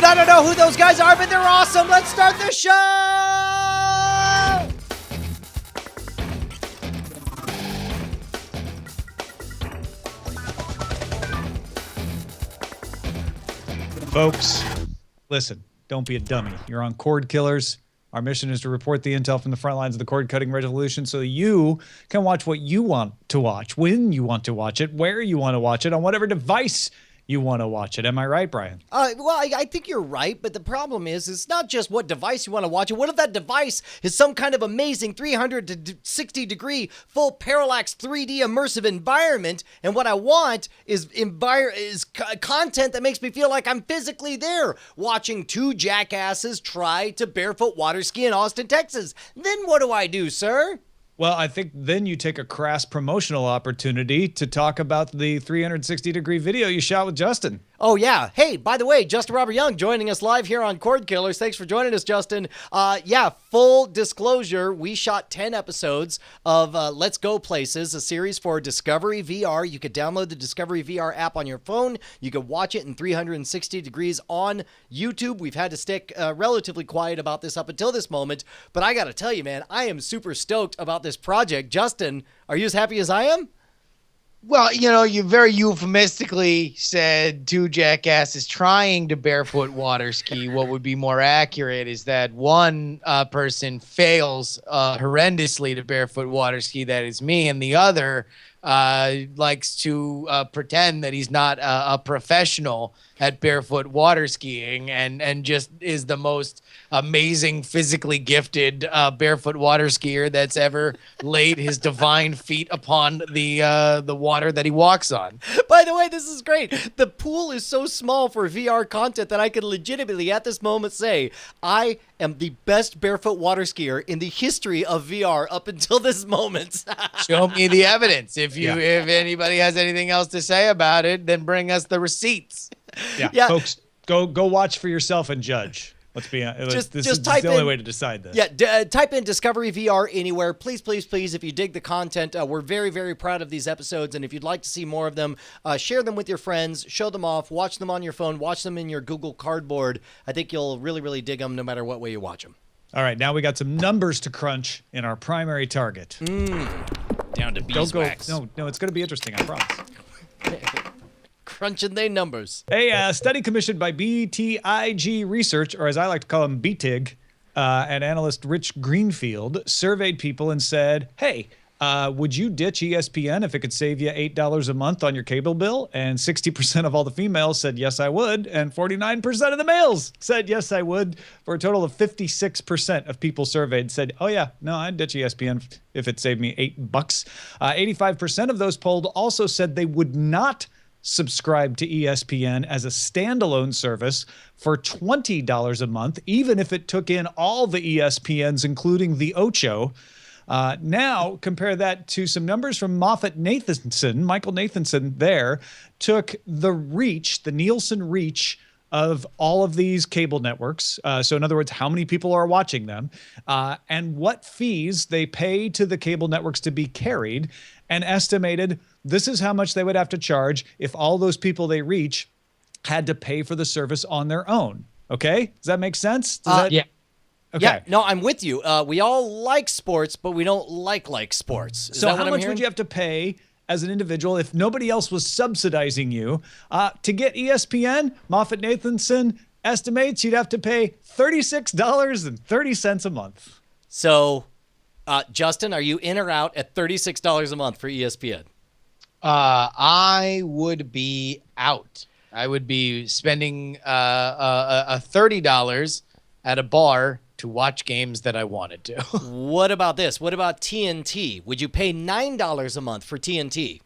Dude, I don't know who those guys are, but they're awesome. Let's start the show! Folks, listen, don't be a dummy. You're on Cordkillers. Our mission is to report the intel from the front lines of the cord-cutting revolution so you can watch what you want to watch, when you want to watch it, where you want to watch it, on whatever device you want to watch it. Am I right, Brian? I think you're right, but the problem is it's not just what device you want to watch it. What if that device is some kind of amazing 360-degree full parallax 3D immersive environment, and what I want is content that makes me feel like I'm physically there, watching two jackasses try to barefoot water ski in Austin, Texas. Then what do I do, sir? Well, I think then you take a crass promotional opportunity to talk about the 360-degree video you shot with Justin. Oh, yeah. Hey, by the way, Justin Robert Young joining us live here on Cordkillers. Thanks for joining us, Justin. Full disclosure, we shot 10 episodes of Let's Go Places, a series for Discovery VR. You could download the Discovery VR app on your phone. You could watch it in 360 degrees on YouTube. We've had to stick relatively quiet about this up until this moment, but I got to tell you, man, I am super stoked about this project. Justin, are you as happy as I am? Well, you very euphemistically said two jackasses trying to barefoot water ski. What would be more accurate is that one person fails horrendously to barefoot water ski, that is me, and the other likes to pretend that he's not a professional at barefoot water skiing and just is the most amazing, physically gifted barefoot water skier that's ever laid his divine feet upon the water that he walks on. By the way, this is great. The pool is so small for VR content that I could legitimately at this moment say I am the best barefoot water skier in the history of VR up until this moment. Show me the evidence. If anybody has anything else to say about it, then bring us the receipts. Yeah. Folks, go watch for yourself and judge. Let's be honest. This is the only way to decide this. Yeah, type in Discovery VR anywhere. Please, please, please, if you dig the content, we're very, very proud of these episodes, and if you'd like to see more of them, share them with your friends, show them off, watch them on your phone, watch them in your Google Cardboard. I think you'll really, really dig them no matter what way you watch them. All right, now we got some numbers to crunch in our primary target. Down to beeswax. No, it's going to be interesting, I promise. Crunching they numbers. A study commissioned by BTIG Research, or as I like to call him, BTIG, and analyst Rich Greenfield surveyed people and said, hey, would you ditch ESPN if it could save you $8 a month on your cable bill? And 60% of all the females said, yes, I would. And 49% of the males said, yes, I would. For a total of 56% of people surveyed said, oh, yeah, no, I'd ditch ESPN if it saved me $8. 85% of those polled also said they would not subscribe to ESPN as a standalone service for $20 a month, even if it took in all the ESPNs, including the Ocho. Now, compare that to some numbers from Moffett-Nathanson. Michael Nathanson there took the reach, the Nielsen reach of all of these cable networks. So in other words, how many people are watching them and what fees they pay to the cable networks to be carried, and estimated this is how much they would have to charge if all those people they reach had to pay for the service on their own. Okay? Does that make sense? Yeah. Okay. Yeah, no, I'm with you. We all like sports, but we don't like sports. So how much would you have to pay as an individual if nobody else was subsidizing you to get ESPN? Moffett-Nathanson estimates you'd have to pay $36.30 a month. So, Justin, are you in or out at $36 a month for ESPN? I would be out. I would be spending a $30 at a bar to watch games that I wanted to. What about this? What about TNT? Would you pay $9 a month for TNT?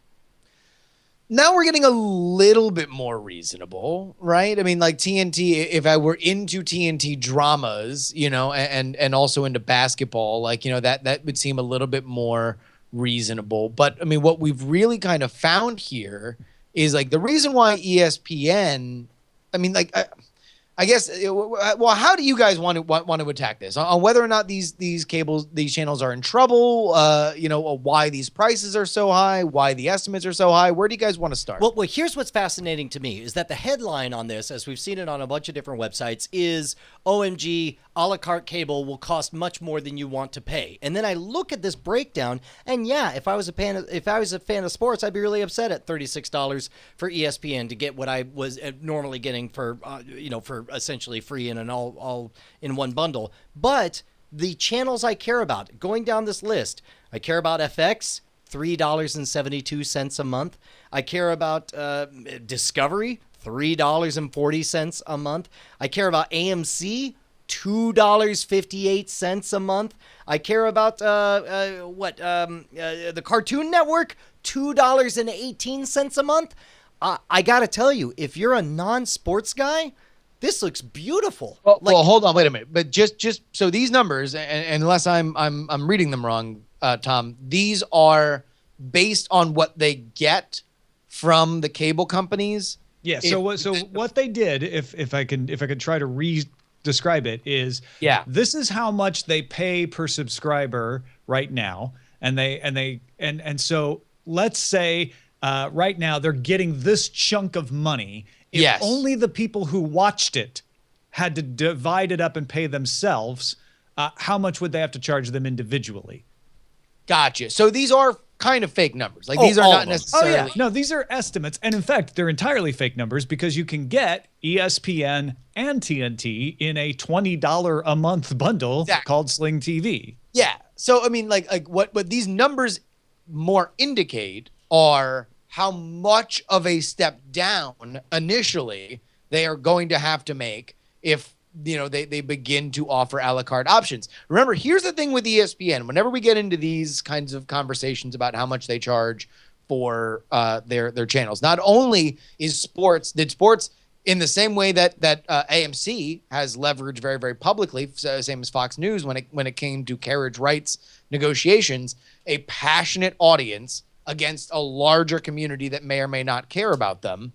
Now we're getting a little bit more reasonable, right? I mean, like TNT, if I were into TNT dramas, and also into basketball, that would seem a little bit more reasonable. But I mean, what we've really kind of found here is the reason why ESPN, I guess. Well, how do you guys want to attack this on whether or not these channels are in trouble? Why these prices are so high, why the estimates are so high. Where do you guys want to start? Well, here's what's fascinating to me is that the headline on this, as we've seen it on a bunch of different websites, is OMG, a la carte cable will cost much more than you want to pay. And then I look at this breakdown, and yeah, if I was a fan of sports, I'd be really upset at $36 for ESPN to get what I was normally getting for for essentially free in an all in one bundle. But the channels I care about, going down this list, I care about FX. $3.72 a month. I care about Discovery, $3.40 a month. I care about AMC, $2.58 a month. I care about the Cartoon Network, $2.18 a month. I gotta tell you, if you're a non-sports guy, this looks beautiful. Well, hold on, wait a minute. But just so these numbers, and unless I'm reading them wrong, Tom, these are based on what they get from the cable companies. Yeah. So what they did, if I could try to describe it, is this is how much they pay per subscriber right now, and so let's say right now they're getting this chunk of money. If only the people who watched it had to divide it up and pay themselves, how much would they have to charge them individually? Gotcha. So these are kind of fake numbers. Like these are not necessarily. Oh, yeah. No, these are estimates. And in fact, they're entirely fake numbers because you can get ESPN and TNT in a $20 a month bundle called Sling TV. Yeah. So, I mean, like what these numbers more indicate are how much of a step down initially they are going to have to make if they begin to offer a la carte options. Remember, here's the thing with ESPN. Whenever we get into these kinds of conversations about how much they charge for their channels, not only did sports in the same way that AMC has leveraged very, very publicly, same as Fox News when it came to carriage rights negotiations, a passionate audience against a larger community that may or may not care about them.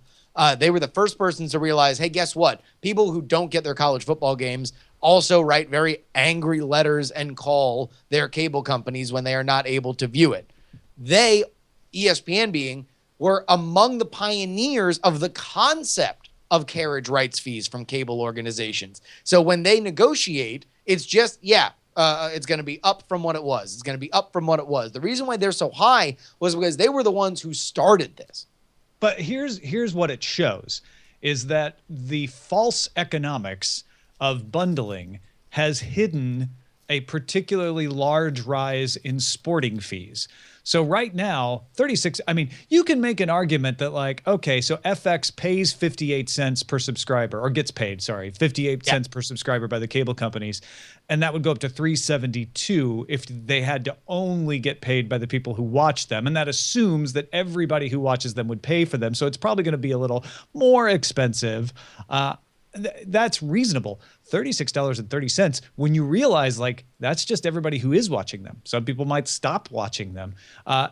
They were the first persons to realize, hey, guess what? People who don't get their college football games also write very angry letters and call their cable companies when they are not able to view it. They, ESPN being, were among the pioneers of the concept of carriage rights fees from cable organizations. So when they negotiate, it's just, it's going to be up from what it was. It's going to be up from what it was. The reason why they're so high was because they were the ones who started this. But here's what it shows, is that the false economics of bundling has hidden a particularly large rise in sporting fees. So right now, 36, I mean, you can make an argument that like, okay, so FX pays 58 cents per subscriber, or gets paid, 58 cents per subscriber by the cable companies. And that would go up to 372 if they had to only get paid by the people who watch them. And that assumes that everybody who watches them would pay for them. So it's probably going to be a little more expensive. That's reasonable. $36.30 when you realize like that's just everybody who is watching them. Some people might stop watching them.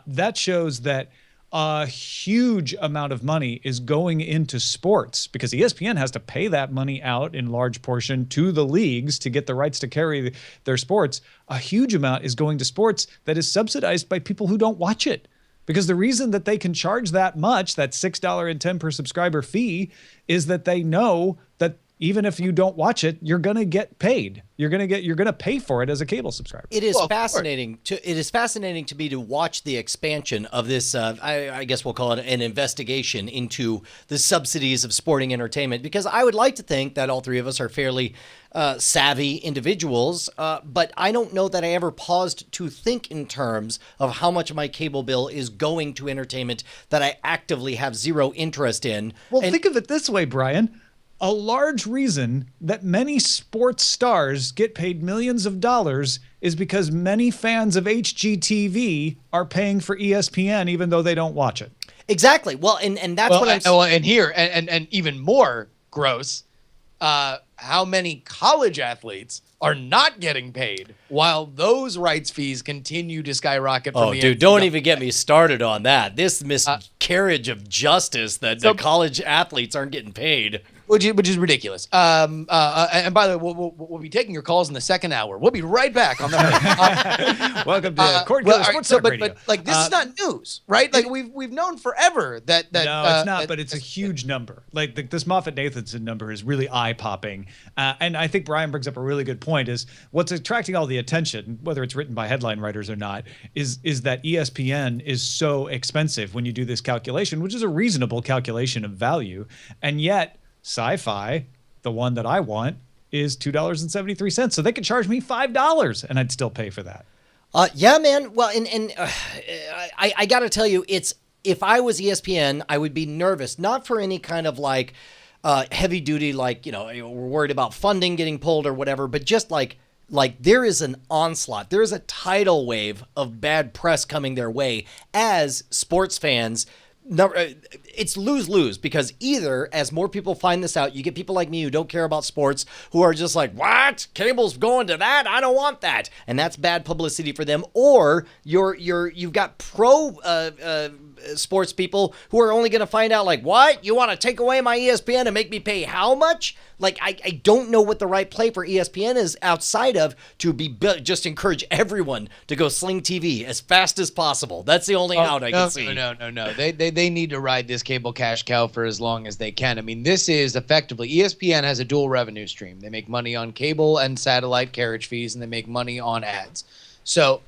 That shows that a huge amount of money is going into sports because ESPN has to pay that money out in large portion to the leagues to get the rights to carry their sports. A huge amount is going to sports that is subsidized by people who don't watch it. Because the reason that they can charge that much, that $6.10 per subscriber fee, is that they know that even if you don't watch it, you're going to get paid. You're going to pay for it as a cable subscriber. It is fascinating to me to watch the expansion of this. I guess we'll call it an investigation into the subsidies of sporting entertainment, because I would like to think that all three of us are fairly savvy individuals, but I don't know that I ever paused to think in terms of how much of my cable bill is going to entertainment that I actively have zero interest in. Well, think of it this way, Brian. A large reason that many sports stars get paid millions of dollars is because many fans of HGTV are paying for ESPN even though they don't watch it. Exactly. Well, and that's what I'm saying. And here, and even more gross, how many college athletes are not getting paid while those rights fees continue to skyrocket from the dude, don't even get me started on that. This miscarriage of justice that the college athletes aren't getting paid. which is ridiculous. And by the way, we'll be taking your calls in the second hour. We'll be right back on the. Welcome to Cordkillers Sports Talk Radio. But like this is not news, right? Like we've known forever that no, it's not. But it's a huge number. Like this Moffett Nathanson number is really eye popping, and I think Brian brings up a really good point. Is what's attracting all the attention, whether it's written by headline writers or not, is that ESPN is so expensive when you do this calculation, which is a reasonable calculation of value, and yet Sci-Fi, the one that I want, is $2.73. So they could charge me $5 and I'd still pay for that. Yeah, man. Well, I got to tell you, if I was ESPN, I would be nervous, not for any kind of like heavy duty, like, we're worried about funding getting pulled or whatever, but just like there is an onslaught. There is a tidal wave of bad press coming their way as sports fans. It's lose-lose, because either as more people find this out, you get people like me who don't care about sports who are just like, what? Cable's going to that? I don't want that. And that's bad publicity for them. Or you've got pro sports people who are only going to find out like, what? You want to take away my ESPN and make me pay how much? Like, I don't know what the right play for ESPN is outside of to be just encourage everyone to go Sling TV as fast as possible. That's the only out I can see. No. They need to ride this cable cash cow for as long as they can. I mean, this is effectively, ESPN has a dual revenue stream. They make money on cable and satellite carriage fees, and they make money on ads. So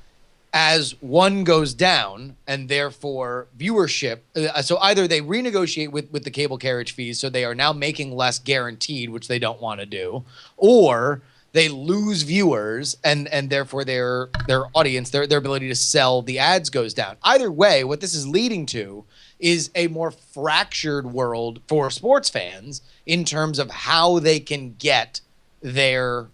as one goes down and therefore viewership, so either they renegotiate with the cable carriage fees, so they are now making less guaranteed, which they don't want to do, or they lose viewers and therefore their audience, their ability to sell the ads goes down. Either way, what this is leading to is a more fractured world for sports fans in terms of how they can get their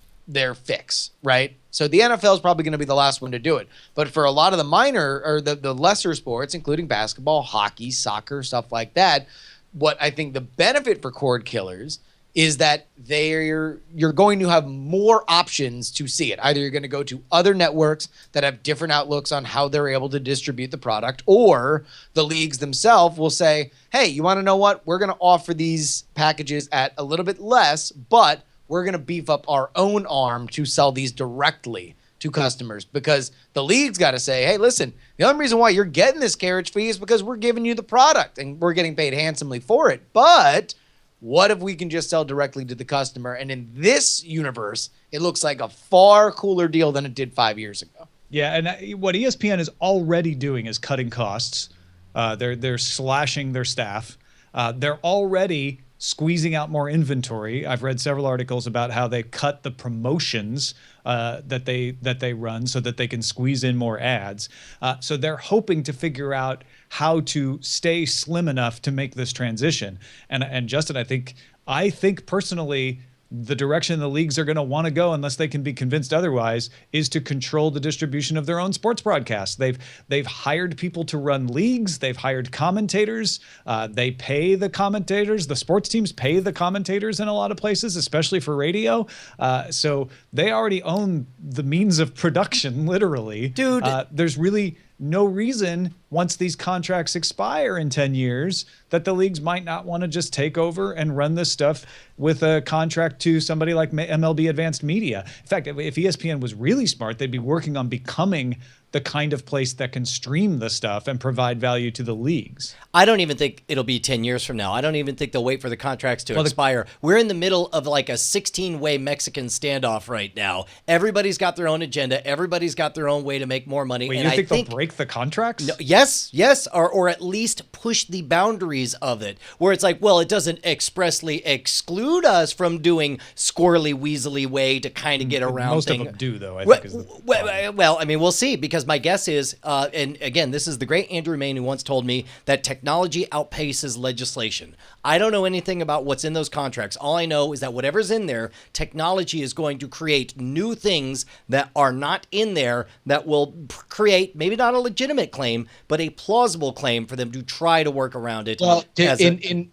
fix, right? So the NFL is probably going to be the last one to do it. But for a lot of the minor or the lesser sports, including basketball, hockey, soccer, stuff like that, what I think the benefit for Cordkillers is that you're going to have more options to see it. Either you're going to go to other networks that have different outlooks on how they're able to distribute the product, or the leagues themselves will say, hey, you want to know what? We're going to offer these packages at a little bit less, but we're going to beef up our own arm to sell these directly to customers, because the league's got to say, hey, listen, the only reason why you're getting this carriage fee is because we're giving you the product and we're getting paid handsomely for it. But what if we can just sell directly to the customer? And in this universe, it looks like a far cooler deal than it did 5 years ago. Yeah, and what ESPN is already doing is cutting costs. They're slashing their staff. They're already squeezing out more inventory. I've read several articles about how they cut the promotions that they run so that they can squeeze in more ads. So they're hoping to figure out how to stay slim enough to make this transition. And Justin, I think personally, the direction the leagues are going to want to go, unless they can be convinced otherwise, is to control the distribution of their own sports broadcasts. They've hired people to run leagues. They've hired commentators. They pay the commentators. The sports teams pay the commentators in a lot of places, especially for radio. So they already own the means of production, literally. Dude. There's really no reason, once these contracts expire in 10 years, that the leagues might not want to just take over and run this stuff with a contract to somebody like MLB Advanced Media. In fact, if ESPN was really smart, they'd be working on becoming the kind of place that can stream the stuff and provide value to the leagues. I don't even think it'll be 10 years from now. I don't even think they'll wait for the contracts to expire. We're in the middle of like a 16-way Mexican standoff right now. Everybody's got their own agenda. Everybody's got their own way to make more money. Wait, and you I think they'll break the contracts? No, yes, or at least push the boundaries of it, where it's like, well, it doesn't expressly exclude us from doing squirrely, weaselly way to kind of get around Most things. of them do, though, I think. Well, I mean, we'll see, because my guess is, and again, this is the great Andrew Main who once told me that technology outpaces legislation. I don't know anything about what's in those contracts. All I know is that whatever's in there, technology is going to create new things that are not in there that will create maybe not a legitimate claim, but a plausible claim for them to try to work around it. Well, to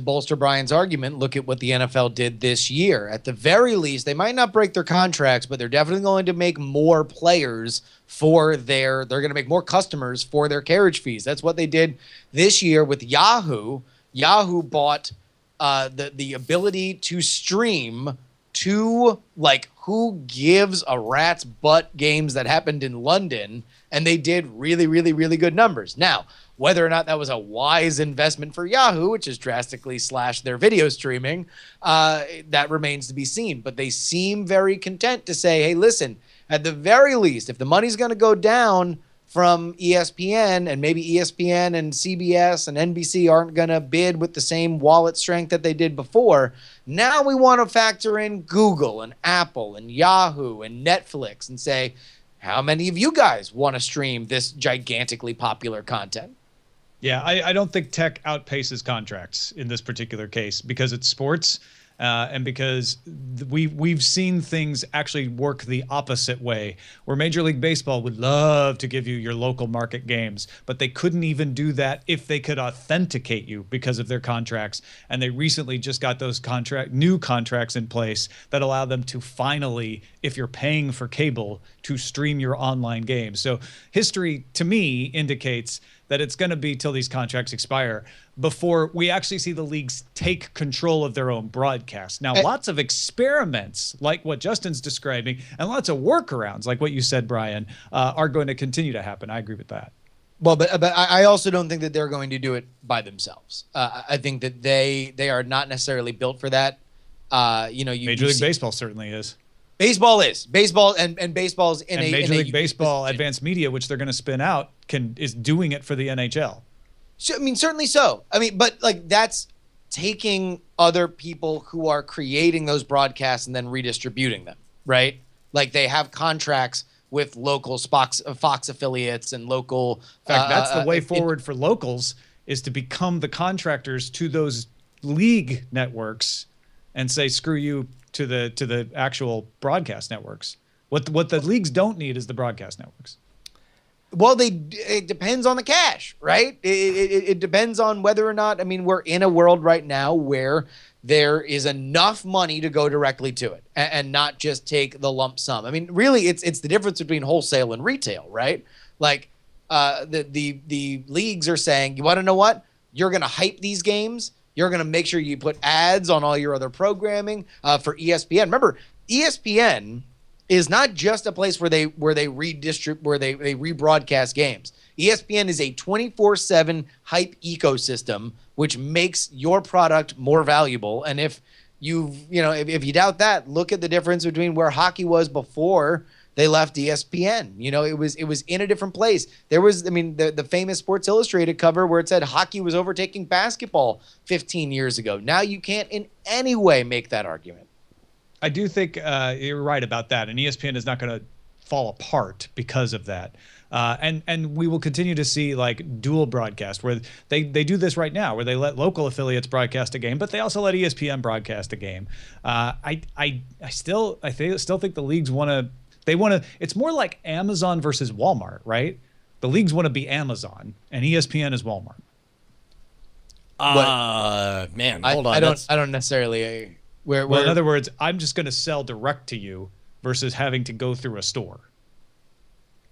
bolster Brian's argument, look at what the NFL did this year. At the very least, they might not break their contracts, but they're definitely going to make more players they're going to make more customers for their carriage fees. That's what they did this year with Yahoo. Yahoo bought the ability to stream to like who gives a rat's butt games that happened in London, and they did really, really, really good numbers. Now, whether or not that was a wise investment for Yahoo, which has drastically slashed their video streaming, that remains to be seen. But they seem very content to say, hey, listen, at the very least, if the money's going to go down from ESPN, and maybe ESPN and CBS and NBC aren't going to bid with the same wallet strength that they did before, now we want to factor in Google and Apple and Yahoo and Netflix and say, how many of you guys want to stream this gigantically popular content? Yeah, I don't think tech outpaces contracts in this particular case because it's sports. And because we've seen things actually work the opposite way, where Major League Baseball would love to give you your local market games, but they couldn't even do that if they could authenticate you because of their contracts. And they recently just got those new contracts in place that allow them to finally, if you're paying for cable, to stream your online games. So history, to me, indicates that it's going to be till these contracts expire before we actually see the leagues take control of their own broadcast. Now, lots of experiments like what Justin's describing and lots of workarounds like what you said, Brian, are going to continue to happen. I agree with that. Well, but I also don't think that they're going to do it by themselves. I think that they are not necessarily built for that. Major League Baseball certainly is. Baseball is and baseball's in and a Major in League a Baseball position. Advanced Media, which they're going to spin out, is doing it for the NHL. So, I mean, certainly so. I mean, but like that's taking other people who are creating those broadcasts and then redistributing them, right? Like they have contracts with local Fox affiliates and local. In fact, that's the way forward for locals is to become the contractors to those league networks and say, screw you to the actual broadcast networks. What the leagues don't need is the broadcast networks. Well, it depends on the cash, right? It depends on whether or not, I mean, we're in a world right now where there is enough money to go directly to it and not just take the lump sum. I mean, really, it's the difference between wholesale and retail, right? Like the leagues are saying, you want to know what? You're going to hype these games. You're going to make sure you put ads on all your other programming for ESPN. Remember, ESPN is not just a place where they rebroadcast games. ESPN is a 24/7 hype ecosystem, which makes your product more valuable. And if you doubt that, look at the difference between where hockey was before they left ESPN. It was in a different place. There was, I mean, the famous Sports Illustrated cover where it said hockey was overtaking basketball 15 years ago. Now you can't in any way make that argument. I do think you're right about that, and ESPN is not going to fall apart because of that. And we will continue to see like dual broadcast where they do this right now, where they let local affiliates broadcast a game, but they also let ESPN broadcast a game. I still think the leagues want to. It's more like Amazon versus Walmart, right? The leagues want to be Amazon, and ESPN is Walmart. Man, hold on. I don't necessarily. Well, in other words, I'm just going to sell direct to you versus having to go through a store.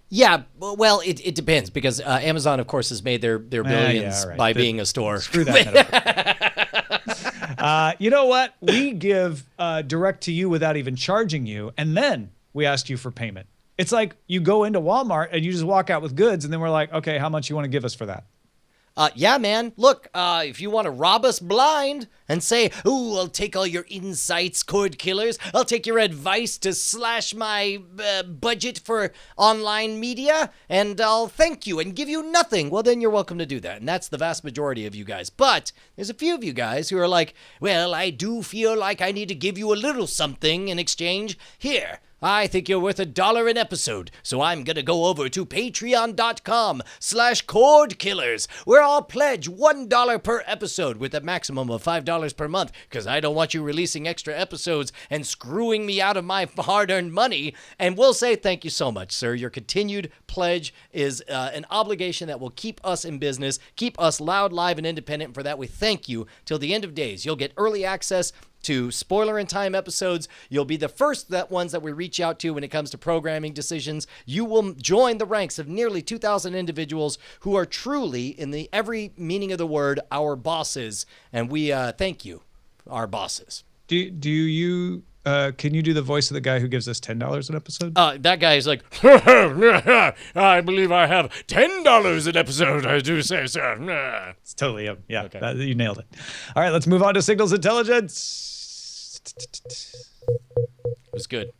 Yeah, well, it depends because Amazon, of course, has made their billions by being a store. Screw that. You know what? We give direct to you without even charging you, and then we ask you for payment. It's like you go into Walmart and you just walk out with goods, and then we're like, okay, how much you want to give us for that? Yeah, man. Look, if you want to rob us blind and say, "Ooh, I'll take all your insights, Cordkillers. I'll take your advice to slash my budget for online media, and I'll thank you and give you nothing," well, then you're welcome to do that. And that's the vast majority of you guys. But there's a few of you guys who are like, "Well, I do feel like I need to give you a little something in exchange. Here. I think you're worth $1 an episode, so I'm gonna go over to patreon.com/Cordkillers, where I'll pledge $1 per episode with a maximum of $5 per month, because I don't want you releasing extra episodes and screwing me out of my hard-earned money, and we'll say thank you so much, sir. Your continued pledge is an obligation that will keep us in business, keep us loud, live, and independent, and for that we thank you till the end of days. You'll get early access to spoiler in time episodes. You'll be the first ones that we reach out to when it comes to programming decisions. You will join the ranks of nearly 2,000 individuals who are truly, in the every meaning of the word, our bosses. And we thank you, our bosses. Do you can you do the voice of the guy who gives us $10 an episode? That guy is like, I believe I have $10 an episode. I do say so. It's totally him. Yeah, Okay. you nailed it. All right, let's move on to signals intelligence. It was good.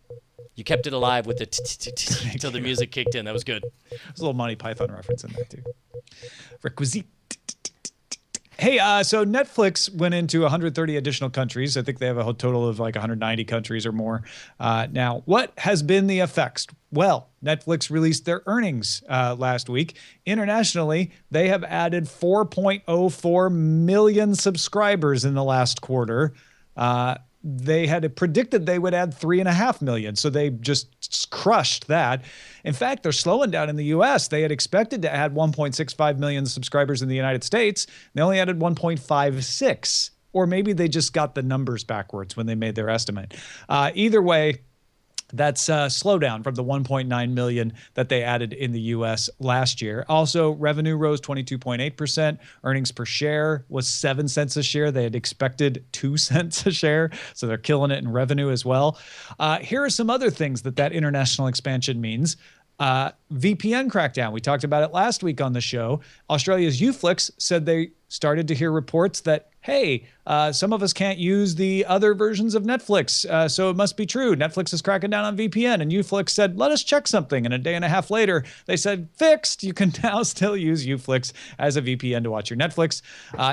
You kept it alive with the until the music kicked in. That was good. There's a little Monty Python reference in there too. Requisite. Hey, so Netflix went into 130 additional countries. I think they have a whole total of like 190 countries or more. Now, what has been the effects? Well, Netflix released their earnings last week. Internationally, they have added 4.04 million subscribers in the last quarter. They had predicted they would add 3.5 million. So they just crushed that. In fact, they're slowing down in the US. They had expected to add 1.65 million subscribers in the United States. They only added 1.56. Or maybe they just got the numbers backwards when they made their estimate. Either way, that's a slowdown from the 1.9 million that they added in the U.S. last year. Also, revenue rose 22.8%. Earnings per share was 7 cents a share. They had expected 2 cents a share, so they're killing it in revenue as well. Here are some other things that international expansion means. VPN crackdown. We talked about it last week on the show. Australia's Uflix said they started to hear reports that, hey, some of us can't use the other versions of Netflix, so it must be true. Netflix is cracking down on VPN, and Uflix said, let us check something. And a day and a half later, they said, fixed. You can now still use Uflix as a VPN to watch your Netflix.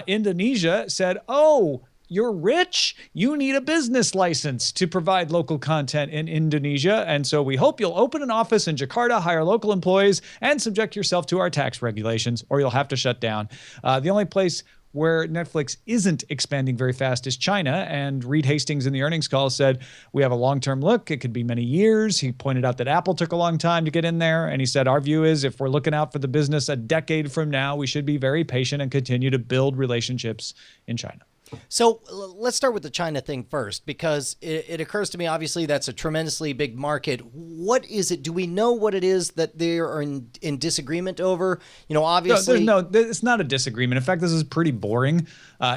Indonesia said, oh, you're rich, you need a business license to provide local content in Indonesia. And so we hope you'll open an office in Jakarta, hire local employees, and subject yourself to our tax regulations, or you'll have to shut down. The only place where Netflix isn't expanding very fast is China. And Reed Hastings in the earnings call said, we have a long-term look. It could be many years. He pointed out that Apple took a long time to get in there. And he said, our view is if we're looking out for the business a decade from now, we should be very patient and continue to build relationships in China. So let's start with the China thing first, because it occurs to me, obviously, that's a tremendously big market. What is it? Do we know what it is that they are in disagreement over? You know, obviously. No, it's not a disagreement. In fact, this is pretty boring.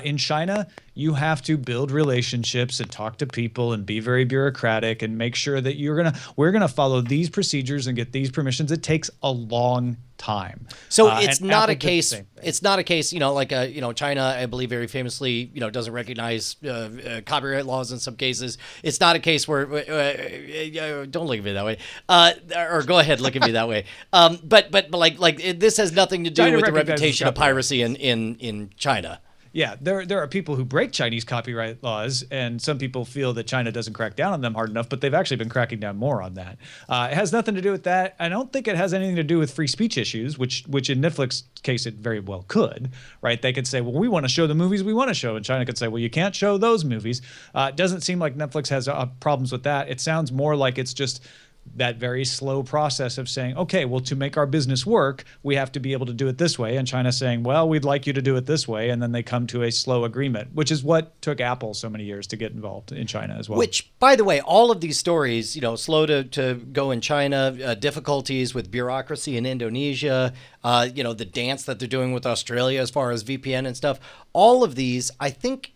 In China, you have to build relationships and talk to people and be very bureaucratic and make sure that we're gonna follow these procedures and get these permissions. It takes a long time. So it's not a case. It's not a case. You know, like China, I believe, very famously, doesn't recognize copyright laws in some cases. It's not a case where don't look at me that way, or go ahead, look at me that way. But like this has nothing to do China with the recognizes reputation of copyright. piracy in China. Yeah, there are people who break Chinese copyright laws, and some people feel that China doesn't crack down on them hard enough, but they've actually been cracking down more on that. It has nothing to do with that. I don't think it has anything to do with free speech issues, which in Netflix case it very well could, right? They could say, well, we want to show the movies we want to show, and China could say, well, you can't show those movies. It doesn't seem like Netflix has problems with that. It sounds more like it's just that very slow process of saying, okay, well, to make our business work, we have to be able to do it this way. And China saying, well, we'd like you to do it this way. And then they come to a slow agreement, which is what took Apple so many years to get involved in China as well. Which, by the way, all of these stories, slow to go in China, difficulties with bureaucracy in Indonesia, the dance that they're doing with Australia as far as VPN and stuff, all of these, I think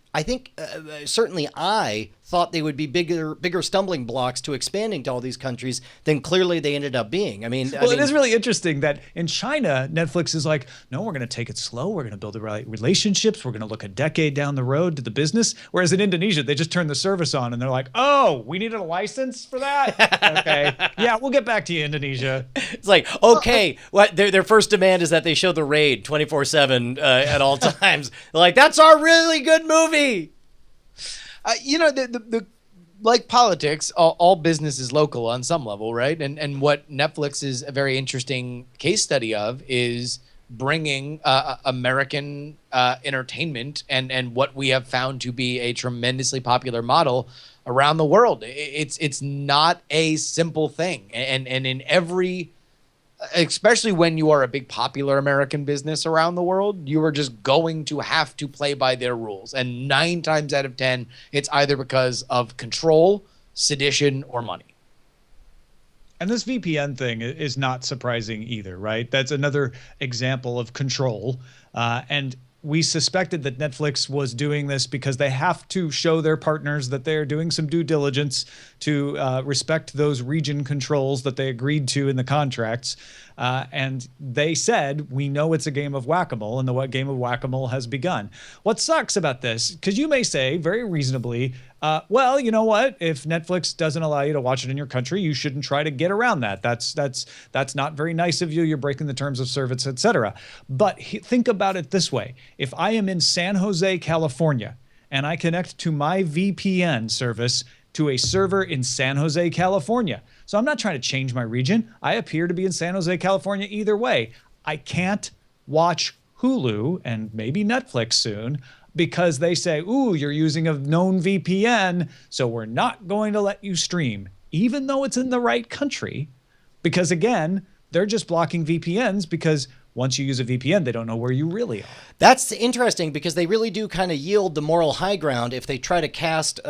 certainly I thought they would be bigger stumbling blocks to expanding to all these countries than clearly they ended up being. It is really interesting that in China, Netflix is like, no, we're going to take it slow. We're going to build the right relationships. We're going to look a decade down the road to the business. Whereas in Indonesia, they just turn the service on and they're like, oh, we needed a license for that? Okay. Yeah, we'll get back to you, Indonesia. It's like, okay, what their first demand is that they show The Raid 24/7 at all times. They're like, that's our really good movie. The like politics, all business is local on some level, right? And what Netflix is a very interesting case study of is bringing American entertainment and what we have found to be a tremendously popular model around the world. It's not a simple thing, and in every especially when you are a big popular American business around the world, you are just going to have to play by their rules. And 9 times out of 10, it's either because of control, sedition, or money. And this VPN thing is not surprising either, right? That's another example of control. And we suspected that Netflix was doing this because they have to show their partners that they're doing some due diligence to respect those region controls that they agreed to in the contracts. And they said, we know it's a game of whack-a-mole, and the game of whack-a-mole has begun. What sucks about this, because you may say very reasonably, well, you know what? If Netflix doesn't allow you to watch it in your country, you shouldn't try to get around that. That's not very nice of you. You're breaking the terms of service, etc. But think about it this way. If I am in San Jose, California, and I connect to my VPN service to a server in San Jose, California. So I'm not trying to change my region. I appear to be in San Jose, California either way. I can't watch Hulu and maybe Netflix soon because they say, ooh, you're using a known VPN, so we're not going to let you stream, even though it's in the right country. Because again, they're just blocking VPNs because once you use a VPN, they don't know where you really are. That's interesting because they really do kind of yield the moral high ground if they try to cast,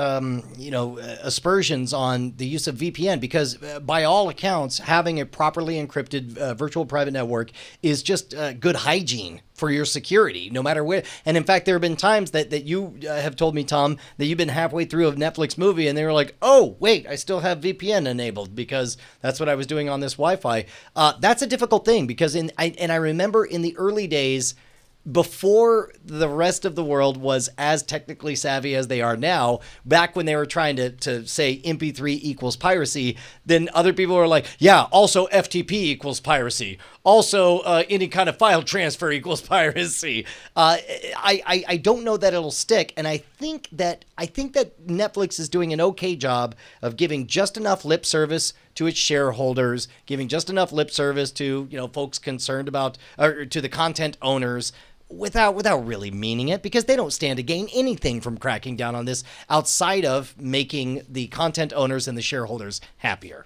aspersions on the use of VPN, because by all accounts, having a properly encrypted virtual private network is just good hygiene for your security, no matter where. And in fact, there have been times that you have told me, Tom, that you've been halfway through a Netflix movie and they were like, oh, wait, I still have VPN enabled because that's what I was doing on this Wi-Fi. That's a difficult thing because I remember in the early days, before the rest of the world was as technically savvy as they are now, back when they were trying to say MP3 equals piracy, then other people were like, yeah, also FTP equals piracy. Also, any kind of file transfer equals piracy. I don't know that it'll stick, and I think that Netflix is doing an okay job of giving just enough lip service to its shareholders, giving just enough lip service to folks concerned about, or to the content owners, without really meaning it, because they don't stand to gain anything from cracking down on this outside of making the content owners and the shareholders happier.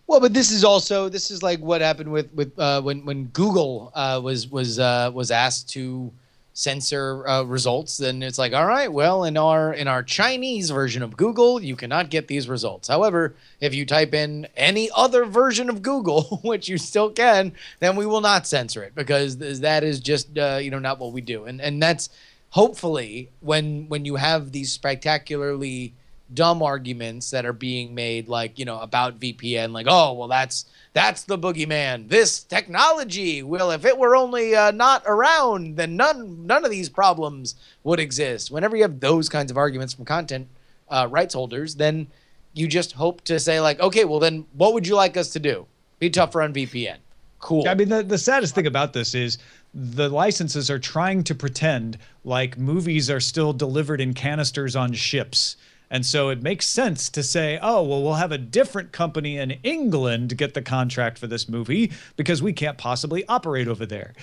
Well, but this is like what happened with when Google was asked to censor results. Then it's like, all right, well, in our Chinese version of Google, you cannot get these results. However, if you type in any other version of Google, which you still can, then we will not censor it, because that is just not what we do. And that's hopefully when you have these spectacularly dumb arguments that are being made, like, about VPN, like, oh, well, that's the boogeyman. This technology, well, if it were only not around, then none of these problems would exist. Whenever you have those kinds of arguments from content rights holders, then you just hope to say, like, okay, well, then what would you like us to do? Be tougher on VPN. Cool. I mean, the saddest thing about this is the licenses are trying to pretend like movies are still delivered in canisters on ships. And so it makes sense to say, oh, well, we'll have a different company in England get the contract for this movie because we can't possibly operate over there.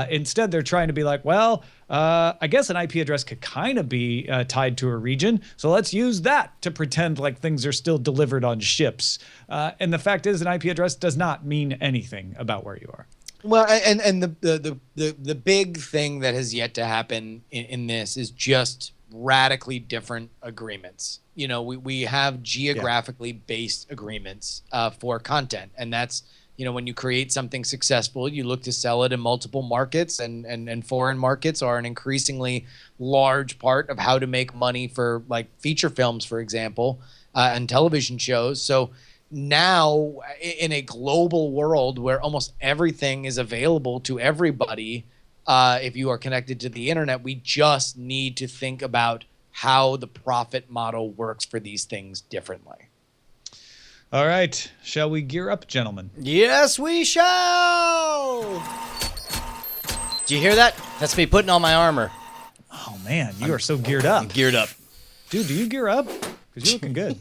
Instead, they're trying to be like, well, I guess an IP address could kind of be tied to a region. So let's use that to pretend like things are still delivered on ships. And the fact is, an IP address does not mean anything about where you are. Well, and the big thing that has yet to happen in this is just radically different agreements. We have geographically based agreements for content, and that's when you create something successful, you look to sell it in multiple markets, and foreign markets are an increasingly large part of how to make money for, like, feature films, for example, and television shows. So now, in a global world where almost everything is available to everybody, if you are connected to the internet, we just need to think about how the profit model works for these things differently. All right. Shall we gear up, gentlemen? Yes, we shall. Do you hear that? That's me putting on my armor. Oh, man, you are so geared up. I'm geared up. Dude, do you gear up? Because you're looking good.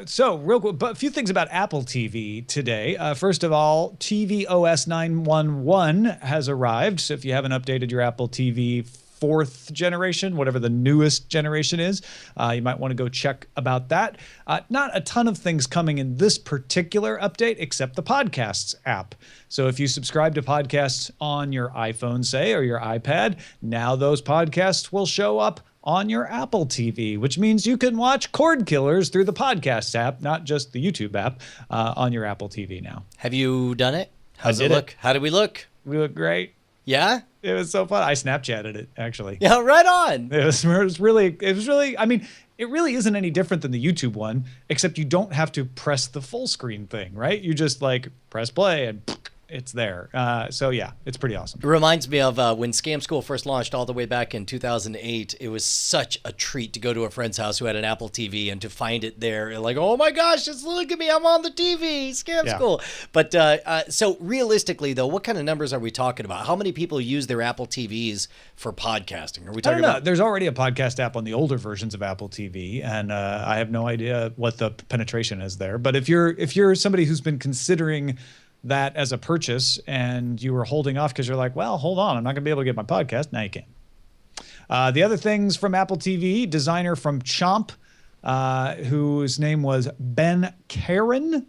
So real quick, but a few things about Apple TV today. First of all, TV OS 911 has arrived. So if you haven't updated your Apple TV 4th generation, whatever the newest generation is. You might want to go check about that. Not a ton of things coming in this particular update, except the Podcasts app. So if you subscribe to podcasts on your iPhone, say, or your iPad, now those podcasts will show up on your Apple TV, which means you can watch Cordkillers through the Podcasts app, not just the YouTube app, on your Apple TV now. Have you done it? How's I it did look? How do we look? We look great. Yeah? It was so fun. I Snapchatted it, actually. Yeah, right on. It was really, I mean, it really isn't any different than the YouTube one, except you don't have to press the full screen thing, right? You just like press play and it's there. So yeah, it's pretty awesome. It reminds me of when Scam School first launched all the way back in 2008. It was such a treat to go to a friend's house who had an Apple TV and to find it there. Like, oh my gosh, just look at me. I'm on the TV. Scam School. But so realistically, though, what kind of numbers are we talking about? How many people use their Apple TVs for podcasting? Are we talking about? There's already a podcast app on the older versions of Apple TV, and I have no idea what the penetration is there. But if you're somebody who's been considering that as a purchase and you were holding off because you're like, well, hold on, I'm not going to be able to get my podcast. Now you can. The other things from Apple TV, designer from Chomp, whose name was Ben Kagren,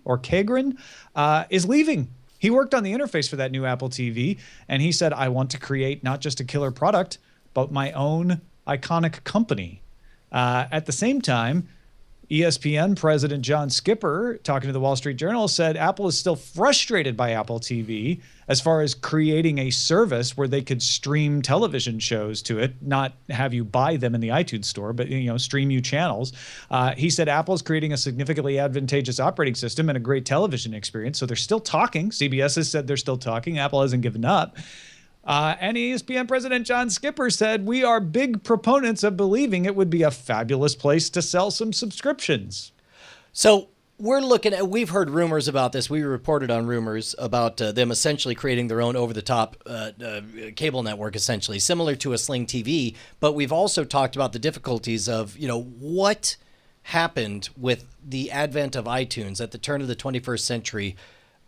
is leaving. He worked on the interface for that new Apple TV, and he said, I want to create not just a killer product, but my own iconic company. At the same time, ESPN president John Skipper, talking to the Wall Street Journal, said Apple is still frustrated by Apple TV as far as creating a service where they could stream television shows to it, not have you buy them in the iTunes store, but stream you channels. He said Apple is creating a significantly advantageous operating system and a great television experience. So they're still talking. CBS has said they're still talking. Apple hasn't given up. And ESPN president John Skipper said, we are big proponents of believing it would be a fabulous place to sell some subscriptions. So we've heard rumors about this. We reported on rumors about them essentially creating their own over-the-top cable network, essentially, similar to a Sling TV. But we've also talked about the difficulties of, what happened with the advent of iTunes at the turn of the 21st century.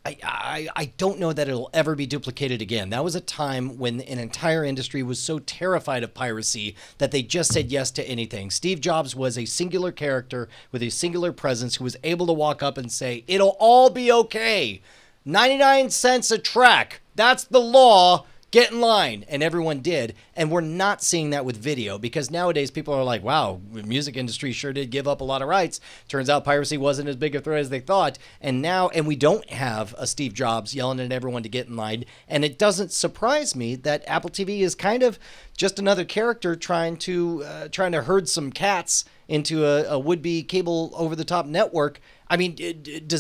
I don't know that it'll ever be duplicated again. That was a time when an entire industry was so terrified of piracy that they just said yes to anything. Steve Jobs was a singular character with a singular presence who was able to walk up and say, it'll all be okay. 99 cents a track. That's the law. Get in line. And everyone did. And we're not seeing that with video because nowadays people are like, wow, the music industry sure did give up a lot of rights. Turns out piracy wasn't as big a threat as they thought. And we don't have a Steve Jobs yelling at everyone to get in line. And it doesn't surprise me that Apple TV is kind of just another character trying to herd some cats into a would-be cable over-the-top network. I mean, do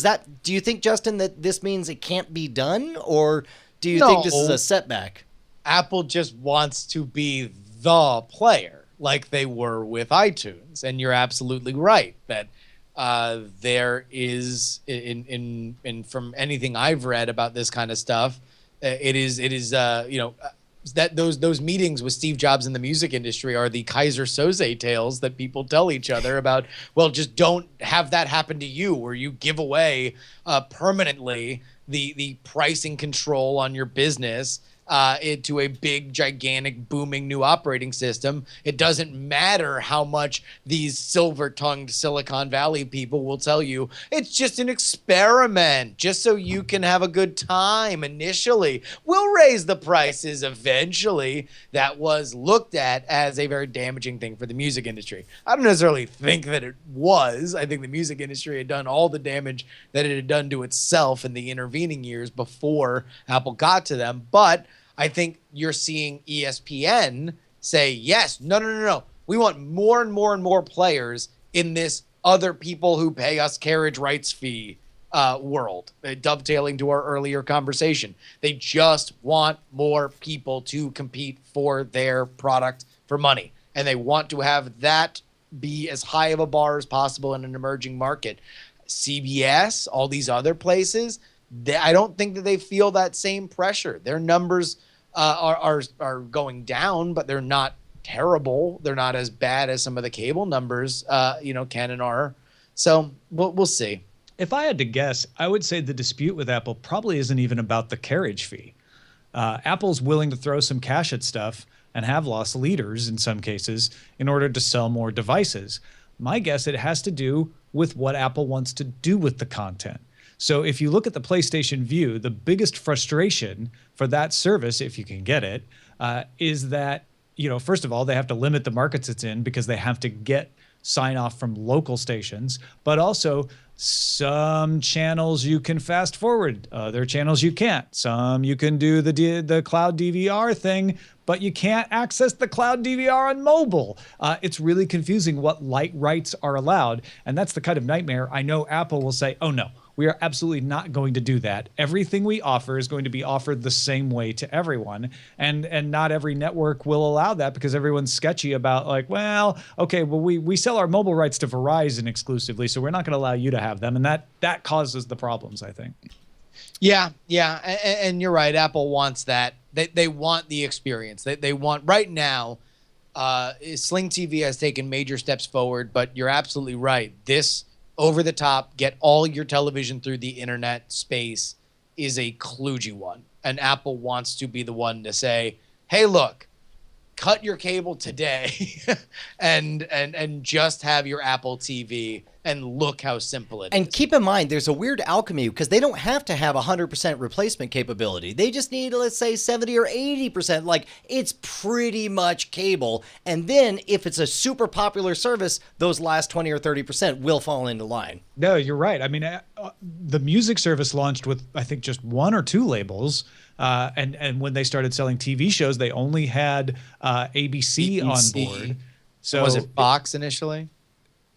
you think, Justin, that this means it can't be done, or do you think this is a setback? Apple just wants to be the player like they were with iTunes. And you're absolutely right that there is, in from anything I've read about this kind of stuff, it is that those meetings with Steve Jobs in the music industry are the Kaiser Soze tales that people tell each other about. Well, just don't have that happen to you, where you give away permanently the pricing control on your business into a big, gigantic, booming new operating system. It doesn't matter how much these silver-tongued Silicon Valley people will tell you. It's just an experiment, just so you can have a good time initially. We'll raise the prices eventually. That was looked at as a very damaging thing for the music industry. I don't necessarily think that it was. I think the music industry had done all the damage that it had done to itself in the intervening years before Apple got to them. But I think you're seeing ESPN say, yes, no. We want more and more and more players in this other people who pay us carriage rights fee world, dovetailing to our earlier conversation. They just want more people to compete for their product for money. And they want to have that be as high of a bar as possible in an emerging market. CBS, all these other places, I don't think that they feel that same pressure. Their numbers are going down, but they're not terrible. They're not as bad as some of the cable numbers, can and are. So we'll see. If I had to guess, I would say the dispute with Apple probably isn't even about the carriage fee. Apple's willing to throw some cash at stuff and have lost leaders in some cases in order to sell more devices. My guess, it has to do with what Apple wants to do with the content. So if you look at the PlayStation Vue, the biggest frustration for that service, if you can get it, is that, first of all, they have to limit the markets it's in because they have to get sign off from local stations, but also some channels you can fast forward, other channels you can't. Some you can do the cloud DVR thing, but you can't access the cloud DVR on mobile. It's really confusing what light rights are allowed, and that's the kind of nightmare I know Apple will say, oh no, we are absolutely not going to do that. Everything we offer is going to be offered the same way to everyone. And not every network will allow that because everyone's sketchy about we sell our mobile rights to Verizon exclusively, so we're not going to allow you to have them. And that causes the problems, I think. Yeah. And you're right. Apple wants that. They want the experience. They want right now. Sling TV has taken major steps forward, but you're absolutely right. This over the top, get all your television through the internet space is a kludgy one. And Apple wants to be the one to say, hey, look, cut your cable today and just have your Apple TV and look how simple it is. And keep in mind, there's a weird alchemy because they don't have to have 100% replacement capability. They just need, let's say, 70 or 80%. Like, it's pretty much cable. And then if it's a super popular service, those last 20 or 30% will fall into line. No, you're right. I mean, the music service launched with, I think, just 1 or 2 labels. And when they started selling TV shows, they only had ABC on board. So was it Fox initially?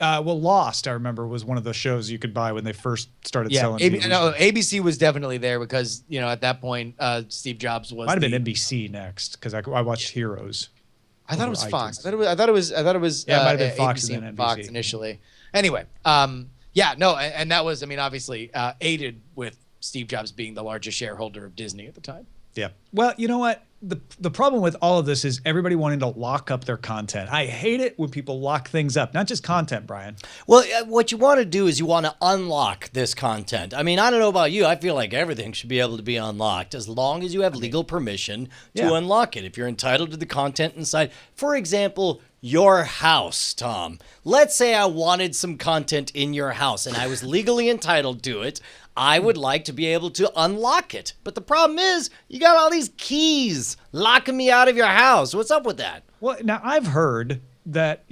Lost, I remember, was one of the shows you could buy when they first started selling TV shows. ABC was definitely there because, at that point, Steve Jobs was. Might have been NBC next because I watched Heroes. I thought it was Fox. I thought it was. Yeah, it might have been Fox ABC and then NBC. Fox initially. Anyway, and that was, obviously aided with Steve Jobs being the largest shareholder of Disney at the time. Yeah. Well, you know what? The problem with all of this is everybody wanting to lock up their content. I hate it when people lock things up, not just content, Brian. Well, what you want to do is you want to unlock this content. I mean, I don't know about you. I feel like everything should be able to be unlocked as long as you have legal permission to unlock it. If you're entitled to the content inside, for example, your house, Tom. Let's say I wanted some content in your house and I was legally entitled to it. I would like to be able to unlock it. But the problem is, you got all these keys locking me out of your house. What's up with that? Well, now I've heard that,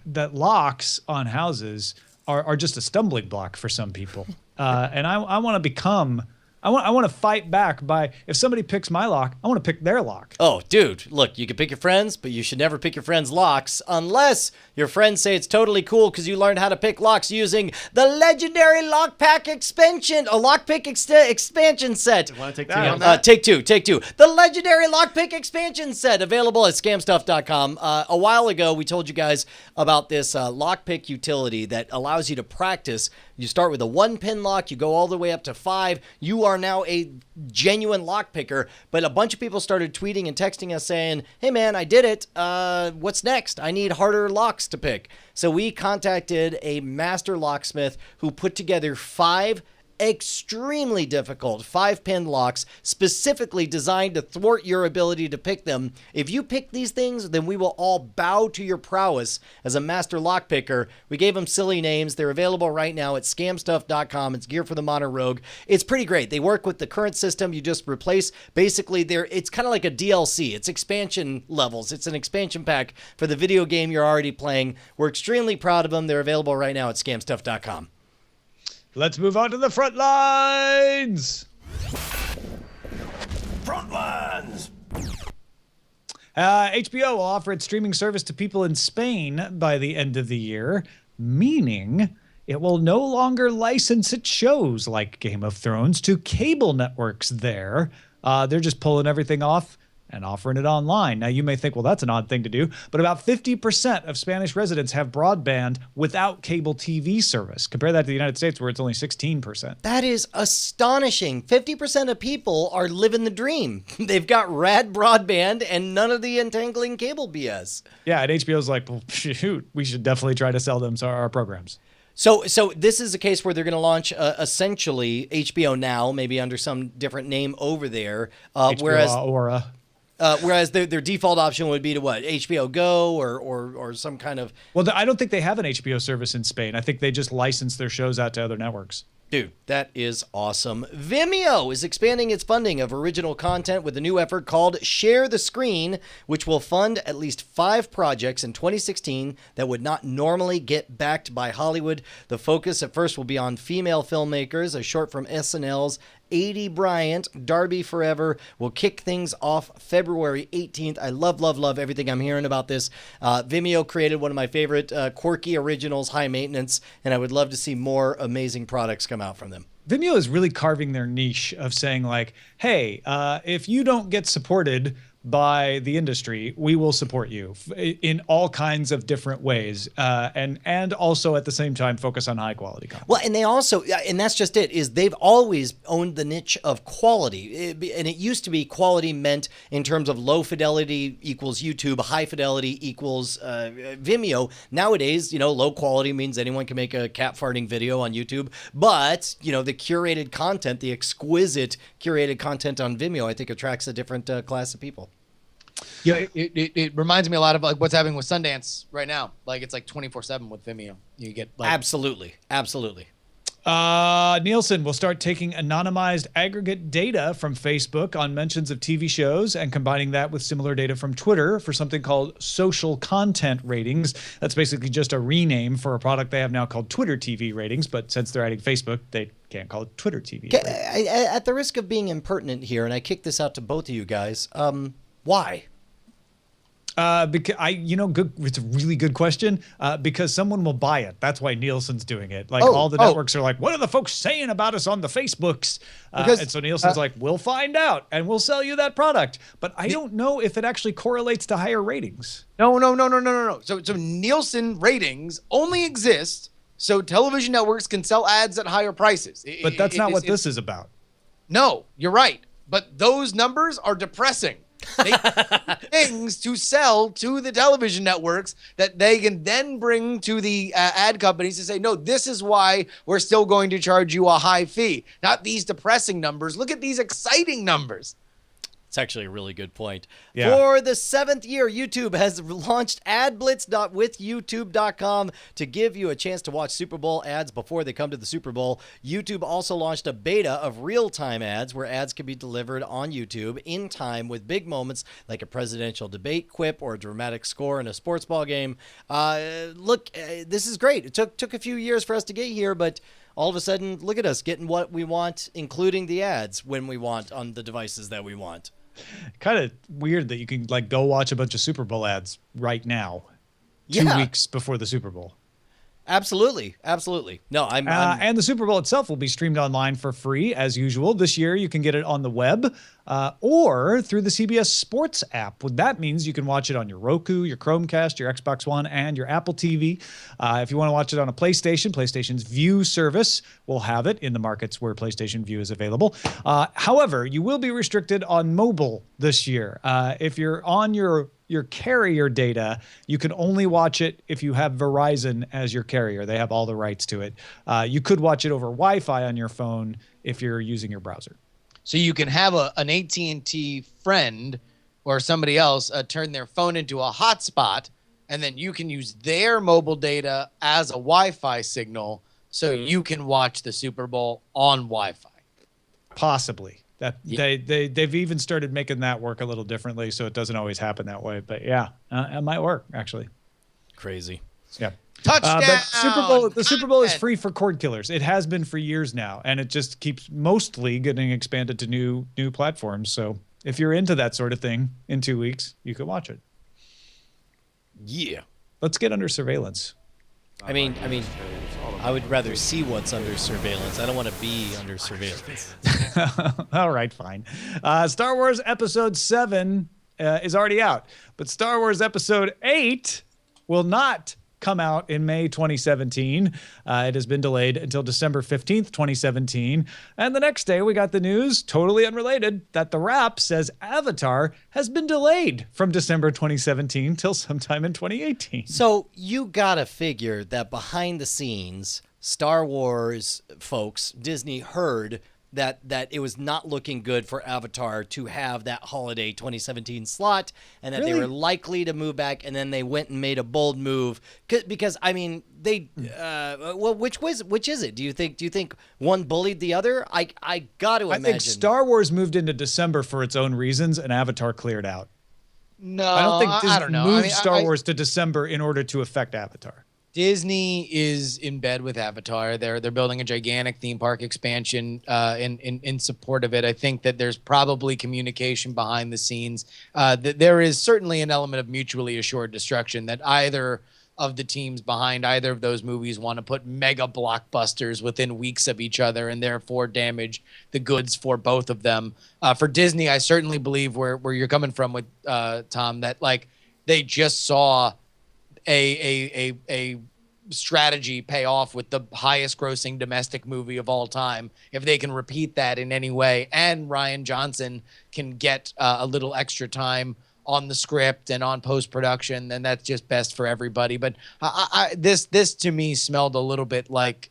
that locks on houses are just a stumbling block for some people. And I want to I want to fight back by, if somebody picks my lock, I want to pick their lock. Oh, dude, look, you can pick your friends, but you should never pick your friends' locks unless your friends say it's totally cool because you learned how to pick locks using the legendary lockpick expansion set. You want to take two on that? Take two. The legendary lockpick expansion set available at scamstuff.com. A while ago, we told you guys about this lockpick utility that allows you to practice. You start with a 1-pin lock, you go all the way up to 5. You are now a genuine lock picker, but a bunch of people started tweeting and texting us saying, hey man, I did it. What's next? I need harder locks to pick. So we contacted a master locksmith who put together 5 extremely difficult 5-pin locks specifically designed to thwart your ability to pick them. If you pick these things, then we will all bow to your prowess as a master lock picker. We gave them silly names. They're available right now at scamstuff.com. It's gear for the modern rogue. It's pretty great. They work with the current system. You just replace, basically, it's kind of like a DLC. It's expansion levels. It's an expansion pack for the video game you're already playing. We're extremely proud of them. They're available right now at scamstuff.com. Let's move on to the front lines. Front lines. HBO will offer its streaming service to people in Spain by the end of the year, meaning it will no longer license its shows like Game of Thrones to cable networks there. They're just pulling everything off and offering it online. Now, you may think, well, that's an odd thing to do, but about 50% of Spanish residents have broadband without cable TV service. Compare that to the United States, where it's only 16%. That is astonishing. 50% of people are living the dream. They've got rad broadband and none of the entangling cable BS. Yeah, and HBO's like, well, shoot, we should definitely try to sell them our programs. So this is a case where they're going to launch essentially HBO Now, maybe under some different name over there. HBO Whereas Aura. Whereas their default option would be to what? HBO Go or some kind of... Well, I don't think they have an HBO service in Spain. I think they just license their shows out to other networks. Dude, that is awesome. Vimeo is expanding its funding of original content with a new effort called Share the Screen, which will fund at least 5 projects in 2016 that would not normally get backed by Hollywood. The focus at first will be on female filmmakers. A short from SNL's Adie Bryant, Darby Forever, will kick things off February 18th. I love everything I'm hearing about this. Vimeo created one of my favorite quirky originals, High Maintenance, and I would love to see more amazing products come out from them. Vimeo is really carving their niche of saying like, hey, if you don't get supported by the industry, we will support you in all kinds of different ways, and also at the same time focus on high quality content. Well, and they also, and that's just it, is they've always owned the niche of quality. And it used to be quality meant in terms of low fidelity equals YouTube, high fidelity equals Vimeo. Nowadays, low quality means anyone can make a cat farting video on YouTube. But, the curated content, the exquisite curated content on Vimeo, I think attracts a different class of people. Yeah, it reminds me a lot of like what's happening with Sundance right now. Like it's like 24/7 with Vimeo. You get like Absolutely. Nielsen will start taking anonymized aggregate data from Facebook on mentions of TV shows and combining that with similar data from Twitter for something called social content ratings. That's basically just a rename for a product they have now called Twitter TV ratings, but since they're adding Facebook, they can't call it Twitter TV. At the risk of being impertinent here, and I kick this out to both of you guys, why? Because it's a really good question. Because someone will buy it. That's why Nielsen's doing it. Like all the networks are like, what are the folks saying about us on the Facebooks? And so Nielsen's like, we'll find out and we'll sell you that product. But I don't know if it actually correlates to higher ratings. No. So Nielsen ratings only exist so television networks can sell ads at higher prices. But that's not what this is about. No, you're right. But those numbers are depressing. They things to sell to the television networks that they can then bring to the ad companies to say, no, this is why we're still going to charge you a high fee. Not these depressing numbers. Look at these exciting numbers. It's actually a really good point. Yeah. For the 7th year, YouTube has launched adblitz.withyoutube.com to give you a chance to watch Super Bowl ads before they come to the Super Bowl. YouTube also launched a beta of real-time ads where ads can be delivered on YouTube in time with big moments like a presidential debate quip or a dramatic score in a sports ball game. This is great. It took a few years for us to get here, but all of a sudden, look at us getting what we want, including the ads when we want on the devices that we want. Kind of weird that you can like go watch a bunch of Super Bowl ads right now, 2 weeks before the Super Bowl. Absolutely. No, I'm and the Super Bowl itself will be streamed online for free as usual. This year, you can get it on the web or through the CBS Sports app. What that means, you can watch it on your Roku, your Chromecast, your Xbox One, and your Apple TV. If you want to watch it on a PlayStation, PlayStation's View service will have it in the markets where PlayStation View is available. However, you will be restricted on mobile this year. If you're on your carrier data, you can only watch it if you have Verizon as your carrier. They have all the rights to it. You could watch it over Wi-Fi on your phone if you're using your browser. So you can have an AT&T friend or somebody else turn their phone into a hotspot, and then you can use their mobile data as a Wi-Fi signal so you can watch the Super Bowl on Wi-Fi. Possibly. They've even started making that work a little differently, so it doesn't always happen that way. But yeah, it might work actually. crazy. Yeah. Touchdown! But the Super Bowl is free for Cordkillers. It has been for years now, and it just keeps mostly getting expanded to new platforms. So if you're into that sort of thing in 2 weeks, you can watch it. Yeah. Let's get under surveillance. I mean, I would rather see what's under surveillance. I don't want to be under surveillance. All right, fine. Star Wars Episode 7 is already out, but Star Wars Episode 8 will not come out in May 2017. It has been delayed until December 15th, 2017. And the next day, we got the news, totally unrelated, that The Wrap says Avatar has been delayed from December 2017 till sometime in 2018. So you gotta figure that behind the scenes, Star Wars folks, Disney heard that it was not looking good for Avatar to have that holiday 2017 slot, and that they Really? were likely to move back, and then they went and made a bold move because I mean they well, which is it? Do you think one bullied the other? I got to imagine. I think Star Wars moved into December for its own reasons, and Avatar cleared out. No, I don't think Disney I don't know. moved Star Wars to December in order to affect Avatar. Disney is in bed with Avatar. They're building a gigantic theme park expansion in support of it. I think that there's probably communication behind the scenes. There is certainly an element of mutually assured destruction that either of the teams behind either of those movies want to put mega blockbusters within weeks of each other and therefore damage the goods for both of them. For Disney, I certainly believe where you're coming from with Tom, that like they just saw a strategy pay off with the highest grossing domestic movie of all time. If they can repeat that in any way, and Rian Johnson can get a little extra time on the script and on post-production, then that's just best for everybody. But this to me smelled a little bit like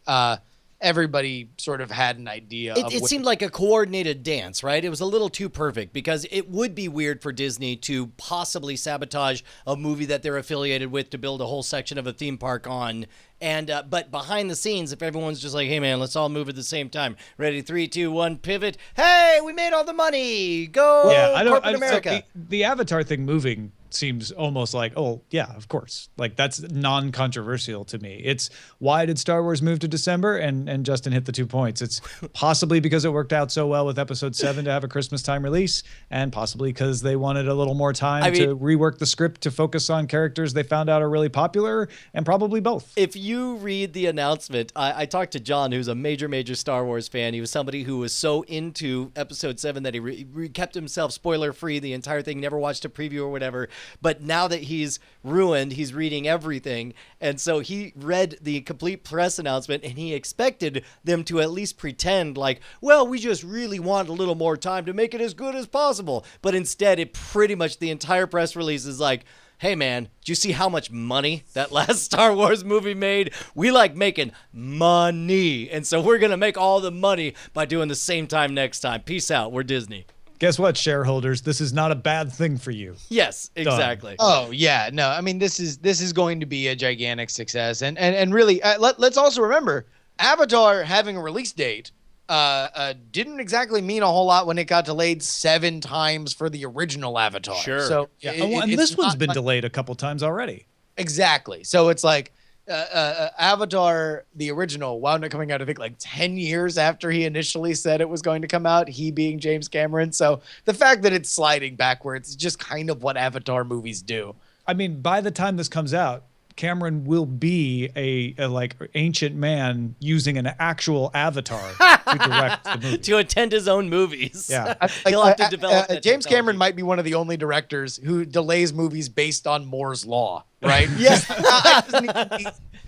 everybody sort of had an idea. It seemed like a coordinated dance, right? It was a little too perfect, because it would be weird for Disney to possibly sabotage a movie that they're affiliated with to build a whole section of a theme park on. And but behind the scenes, if everyone's just like, hey man, let's all move at the same time. Ready, 3, 2, 1, pivot. Hey, we made all the money. Go corporate America. The Avatar thing moving seems almost like, oh yeah, of course. Like that's non-controversial to me. It's why did Star Wars move to December? And Justin hit the 2 points. It's possibly because it worked out so well with Episode 7 to have a Christmas time release, and possibly because they wanted a little more time to rework the script to focus on characters they found out are really popular, and probably both. If you read the announcement, I talked to John, who's a major Star Wars fan. He was somebody who was so into Episode 7 that he kept himself spoiler-free the entire thing, never watched a preview or whatever. But now that he's ruined, he's reading everything. And so he read the complete press announcement, and he expected them to at least pretend like, well, we just really want a little more time to make it as good as possible. But instead, it pretty much, the entire press release is like, hey man, did you see how much money that last Star Wars movie made? We like making money. And so we're going to make all the money by doing the same time next time. Peace out. We're Disney. Guess what, shareholders? This is not a bad thing for you. Yes, exactly. Oh yeah, no, I mean this is going to be a gigantic success, and really let's also remember Avatar having a release date didn't exactly mean a whole lot when it got delayed 7 times for the original Avatar. Sure. So Yeah, and this one's been delayed a couple times already. Exactly. So it's like Avatar, the original, wound up coming out, I think, like 10 years after he initially said it was going to come out, he being James Cameron. So the fact that it's sliding backwards is just kind of what Avatar movies do. I mean, by the time this comes out, Cameron will be a like ancient man using an actual avatar to direct the movie. To attend his own movies. Yeah. He'll have to develop that James technology. Cameron might be one of the only directors who delays movies based on Moore's law, right? Yeah.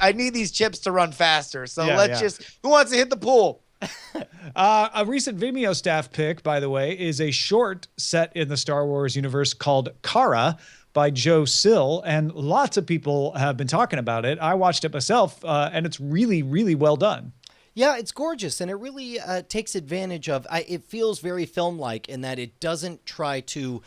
I need these chips to run faster. So Yeah, let's yeah. who wants to hit the pool? A recent Vimeo staff pick, by the way, is a short set in the Star Wars universe called Kara by Joe Sill, and lots of people have been talking about it. I watched it myself, and it's really, really well done. Yeah, it's gorgeous, and it really takes advantage of. It feels very film-like in that it doesn't try to.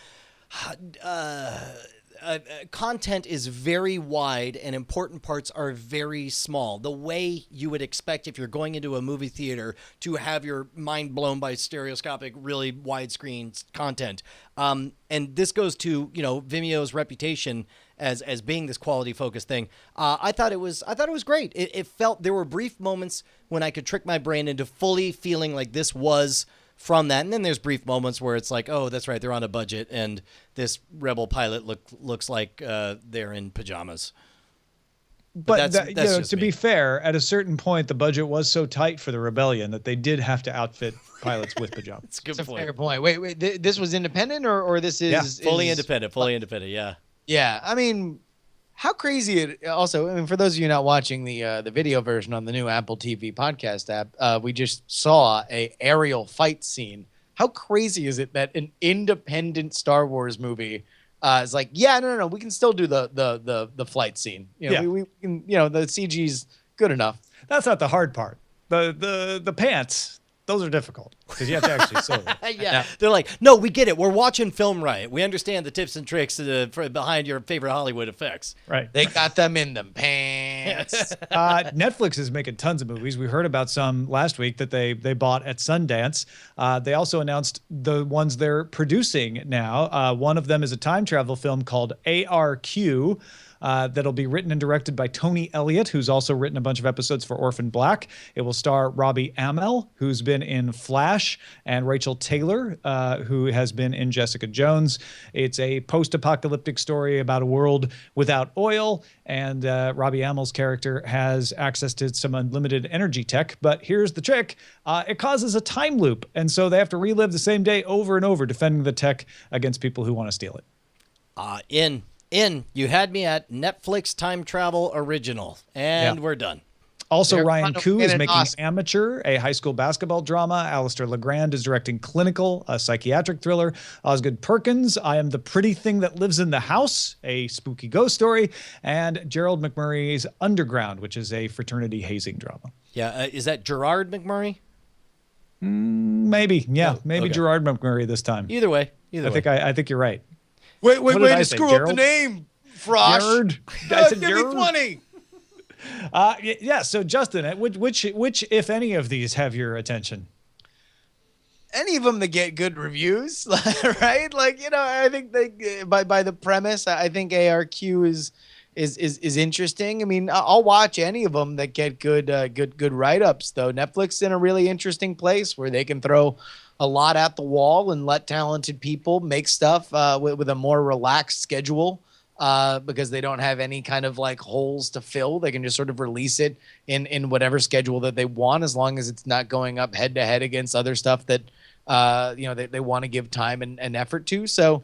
Content is very wide, and important parts are very small. The way you would expect if you're going into a movie theater to have your mind blown by stereoscopic, really widescreen content. And this goes to Vimeo's reputation as being this quality focused thing. I thought it was great. It felt, there were brief moments when I could trick my brain into fully feeling like this was from that, and then there's brief moments where it's like, oh, that's right, they're on a budget, and this rebel pilot looks like they're in pajamas. But that's just to me. be fair, at a certain point, the budget was so tight for the rebellion that they did have to outfit pilots with pajamas. It's a good That's a point. fair point. Wait, this was independent or this is Yeah, Fully independent. Yeah. Yeah, I mean, how crazy it also, I mean, for those of you not watching the video version on the new Apple TV podcast app, we just saw a aerial fight scene. How crazy is it that an independent Star Wars movie is like, yeah, no, we can still do the flight scene. We can, the CG's good enough. That's not the hard part. The pants, those are difficult. because you have to actually sew it. Yeah, they're like, no, we get it. We're watching Film Riot. We understand the tips and tricks behind your favorite Hollywood effects. Right. They got them in them pants. Netflix is making tons of movies. We heard about some last week that they bought at Sundance. They also announced the ones they're producing now. One of them is a time travel film called ARQ. That'll be written and directed by Tony Elliott, who's also written a bunch of episodes for Orphan Black. It will star Robbie Amell, who's been in Flash, and Rachel Taylor, who has been in Jessica Jones. It's a post-apocalyptic story about a world without oil, and Robbie Amell's character has access to some unlimited energy tech. But here's the trick. It causes a time loop, and so they have to relive the same day over and over, defending the tech against people who want to steal it. You had me at Netflix time travel original, and we're done. Also, They're Ryan kind of Koo is in an making Oscar. Amateur, a high school basketball drama. Alistair Legrand is directing Clinical, a psychiatric thriller. Osgood Perkins, I Am the Pretty Thing That Lives in the House, a spooky ghost story. And Gerald McMurray's Underground, which is a fraternity hazing drama. Yeah, is that Gerard McMurray? Maybe, yeah. Maybe okay. Gerard McMurray this time. Either way. I think you're right. Wait, What did I to say, screw up the Gerald? name, Frosh. Gerard? I said Give Gerard? me 20. Yeah, so Justin, which, if any of these have your attention? Any of them that get good reviews, right? Like, I think they, by the premise, I think ARQ is interesting. I mean, I'll watch any of them that get good write-ups, though. Netflix in a really interesting place where they can throw a lot at the wall and let talented people make stuff with a more relaxed schedule because they don't have any kind of like holes to fill. They can just sort of release it in whatever schedule that they want, as long as it's not going up head to head against other stuff that they want to give time and effort to. So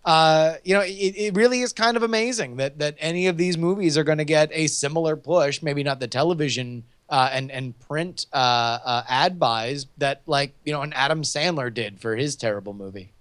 it really is kind of amazing that any of these movies are going to get a similar push, maybe not the television and print ad buys that an Adam Sandler did for his terrible movie.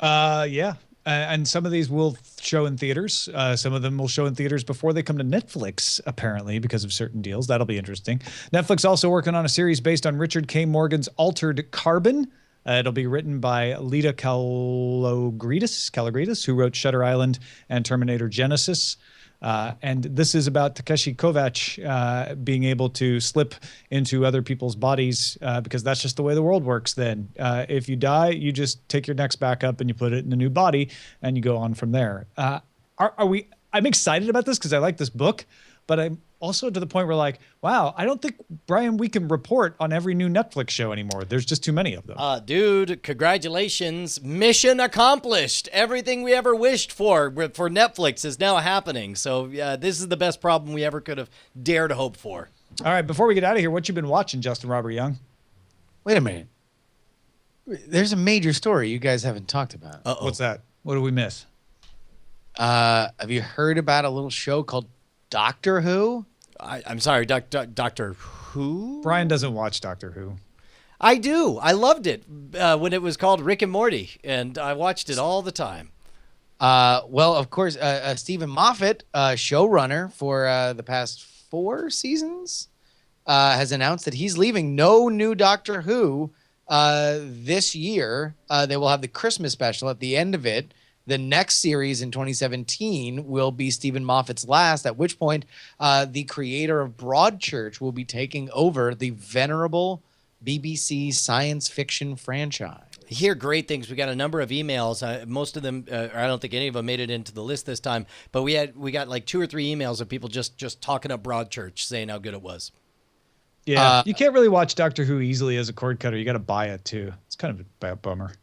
Yeah. And some of these will show in theaters. Some of them will show in theaters before they come to Netflix, apparently, because of certain deals. That'll be interesting. Netflix also working on a series based on Richard K. Morgan's Altered Carbon. It'll be written by Lita Kalogridis, who wrote Shutter Island and Terminator Genesis. And this is about Takeshi Kovacs being able to slip into other people's bodies because that's just the way the world works then. If you die, you just take your next back up and you put it in a new body and you go on from there. I'm excited about this because I like this book, but I'm also to the point where wow, I don't think, Brian, we can report on every new Netflix show anymore. There's just too many of them. Dude, congratulations. Mission accomplished. Everything we ever wished for Netflix is now happening. So this is the best problem we ever could have dared hope for. All right, before we get out of here, what you been watching, Justin Robert Young? Wait a minute. There's a major story you guys haven't talked about. Uh-oh. What's that? What did we miss? Have you heard about a little show called Doctor Who? I'm sorry, Doctor Who? Brian doesn't watch Doctor Who. I do. I loved it when it was called Rick and Morty, and I watched it all the time. Well, of course, Stephen Moffat, showrunner for the past 4 seasons, has announced that he's leaving. No new Doctor Who this year. They will have the Christmas special at the end of it. The next series in 2017 will be Stephen Moffat's last, at which point the creator of Broadchurch will be taking over the venerable BBC science fiction franchise. I hear great things. We got a number of emails. Most of them, I don't think any of them made it into the list this time, but we got like 2 or 3 emails of people just talking up Broadchurch, saying how good it was. Yeah, you can't really watch Doctor Who easily as a cord cutter. You got to buy it too. It's kind of a bummer.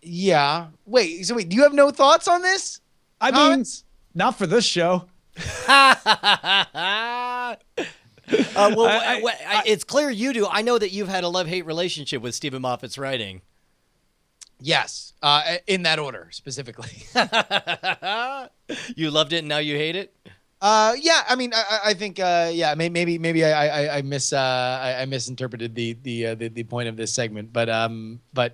Yeah. Wait, do you have no thoughts on this? I mean, not for this show. It's clear you do. I know that you've had a love-hate relationship with Stephen Moffat's writing. Yes, in that order specifically. You loved it and now you hate it? Yeah, I mean, I think, maybe I misinterpreted the point of this segment, but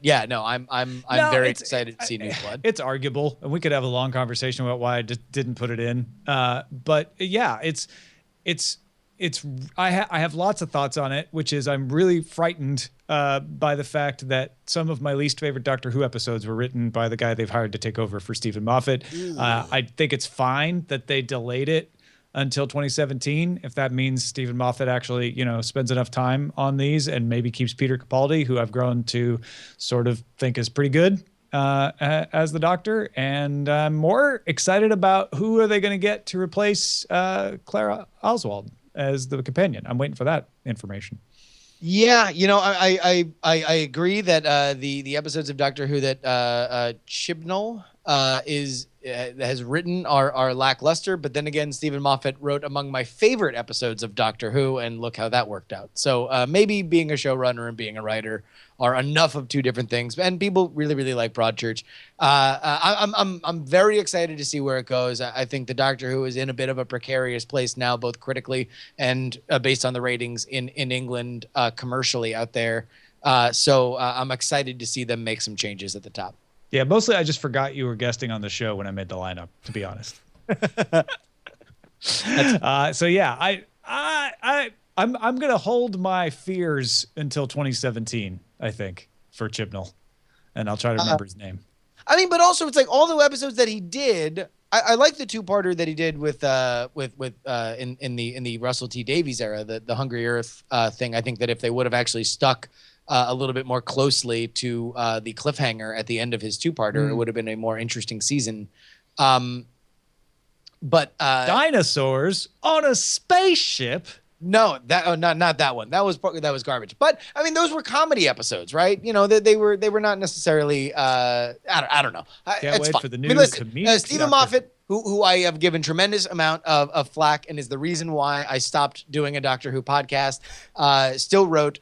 yeah, no, I'm very excited to see New Blood. It's arguable, and we could have a long conversation about why I just didn't put it in. But yeah, it's I have lots of thoughts on it, which is I'm really frightened by the fact that some of my least favorite Doctor Who episodes were written by the guy they've hired to take over for Stephen Moffat. I think it's fine that they delayed it until 2017, if that means Stephen Moffat actually, spends enough time on these and maybe keeps Peter Capaldi, who I've grown to sort of think is pretty good as the Doctor. And I'm more excited about who are they going to get to replace Clara Oswald as the companion. I'm waiting for that information. Yeah, I agree that the episodes of Doctor Who that Chibnall has written are lackluster, but then again, Stephen Moffat wrote among my favorite episodes of Doctor Who, and look how that worked out. So maybe being a showrunner and being a writer are enough of two different things, and people really, really like Broadchurch. I'm very excited to see where it goes. I think the Doctor Who is in a bit of a precarious place now, both critically and based on the ratings in England commercially out there. So I'm excited to see them make some changes at the top. Yeah, mostly I just forgot you were guesting on the show when I made the lineup, to be honest. So yeah, I'm gonna hold my fears until 2017, I think, for Chibnall, and I'll try to remember his name. I mean, but also it's like all the episodes that he did. I like the two-parter that he did with in the Russell T Davies era, the Hungry Earth thing. I think that if they would have actually stuck a little bit more closely to the cliffhanger at the end of his two-parter, it would have been a more interesting season. But dinosaurs on a spaceship. No, not that one. That was garbage. But I mean, those were comedy episodes, right? They were not necessarily. I don't know. Can't wait fun. for the news to meet Stephen Moffat, who I have given tremendous amount of flack, and is the reason why I stopped doing a Doctor Who podcast. Still wrote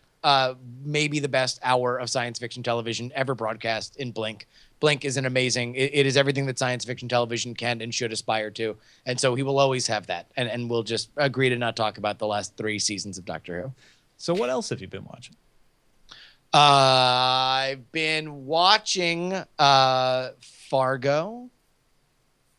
maybe the best hour of science fiction television ever broadcast in Blink. Blink is an amazing. It is everything that science fiction television can and should aspire to, and so he will always have that. And we'll just agree to not talk about the last 3 seasons of Doctor Who. So what else have you been watching? I've been watching Fargo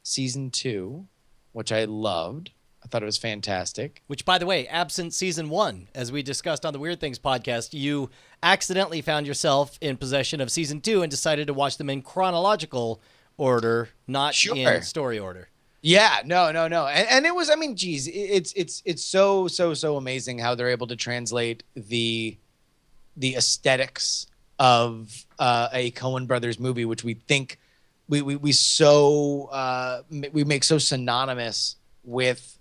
season 2, which I loved. I thought it was fantastic. Which, by the way, absent season 1, as we discussed on the Weird Things podcast, you accidentally found yourself in possession of season 2 and decided to watch them in chronological order, not in story order. Yeah, no. And it was, I mean, geez, it's so amazing how they're able to translate the aesthetics of a Coen Brothers movie, which we think we make so synonymous with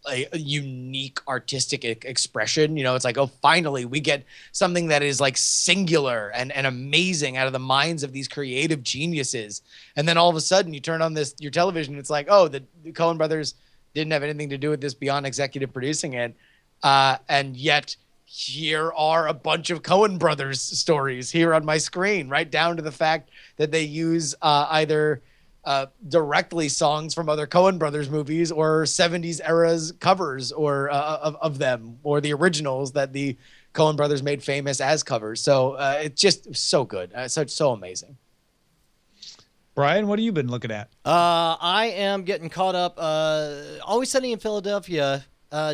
a unique artistic expression. It's like, oh, finally we get something that is like singular and amazing out of the minds of these creative geniuses. And then all of a sudden you turn on your television and it's like, oh, the Coen Brothers didn't have anything to do with this beyond executive producing it. And yet here are a bunch of Coen Brothers stories here on my screen, right down to the fact that they use either directly songs from other Coen Brothers movies or 70s eras covers or of them, or the originals that the Coen Brothers made famous as covers. So it's just so good. So amazing. Brian, what have you been looking at? I am getting caught up. Always Sunny in Philadelphia.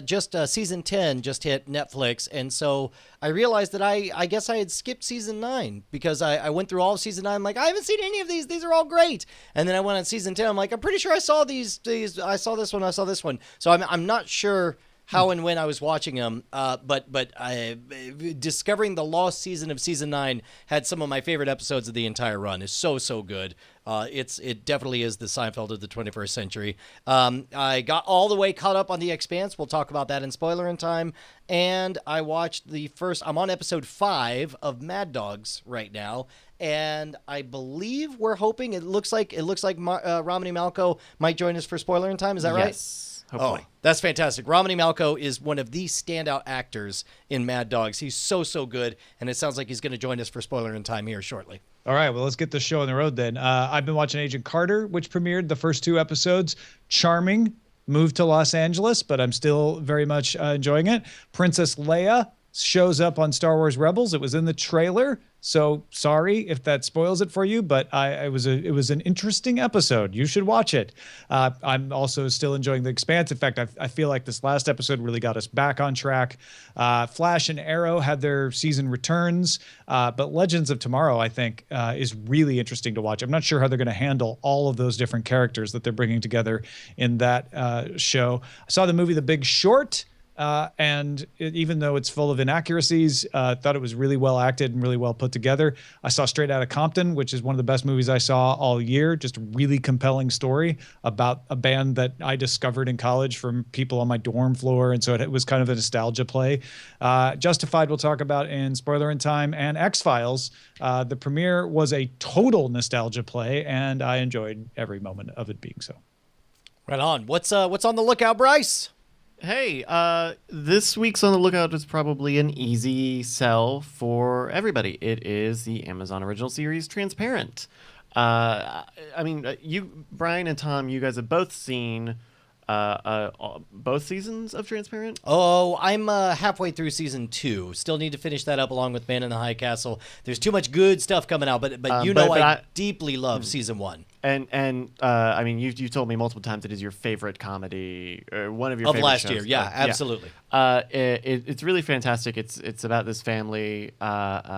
Just season 10 just hit Netflix, and so I realized that I guess I had skipped season 9 because I went through all of season 9. I'm like, I haven't seen any of these. These are all great. And then I went on season 10. I'm like, I'm pretty sure I saw these. I saw this one. I saw this one. So I'm not sure how and when I was watching them. But discovering the lost season of season 9 had some of my favorite episodes of the entire run. It's so good. It definitely is the Seinfeld of the 21st century. I got all the way caught up on The Expanse. We'll talk about that in spoiler in time. And I watched I'm on episode 5 of Mad Dogs right now. And I believe we're hoping, it looks like Romany Malco might join us for spoiler in time. Is that right? Yes. Hopefully. Oh, that's fantastic. Romany Malco is one of the standout actors in Mad Dogs. He's so good, and it sounds like he's going to join us for spoiler in time here shortly. All right, well, let's get the show on the road then. I've been watching Agent Carter, which premiered the first 2 episodes. Charming, moved to Los Angeles, but I'm still very much enjoying it. Princess Leia shows up on Star Wars Rebels. It was in the trailer. So sorry if that spoils it for you, but it was an interesting episode. You should watch it. I'm also still enjoying The Expanse. In fact, I feel like this last episode really got us back on track. Flash and Arrow had their season returns, but Legends of Tomorrow, I think, is really interesting to watch. I'm not sure how they're going to handle all of those different characters that they're bringing together in that show. I saw the movie The Big Short. Even though it's full of inaccuracies, thought it was really well acted and really well put together. I saw Straight Outta Compton, which is one of the best movies I saw all year. Just a really compelling story about a band that I discovered in college from people on my dorm floor. And so it was kind of a nostalgia play. Justified we'll talk about in Spoiler in Time, and X-Files. The premiere was a total nostalgia play, and I enjoyed every moment of it being so. Right on. What's on the lookout, Bryce? Hey, this week's On the Lookout is probably an easy sell for everybody. It is the Amazon original series Transparent. I mean, you, Brian and Tom, you guys have both seen both seasons of Transparent? Oh, I'm halfway through season 2. Still need to finish that up along with Man in the High Castle. There's too much good stuff coming out, but I deeply love season 1. And I mean, you told me multiple times it is your favorite comedy, or one of your of favorite last shows. year. Yeah, absolutely. It's really fantastic. It's about this family and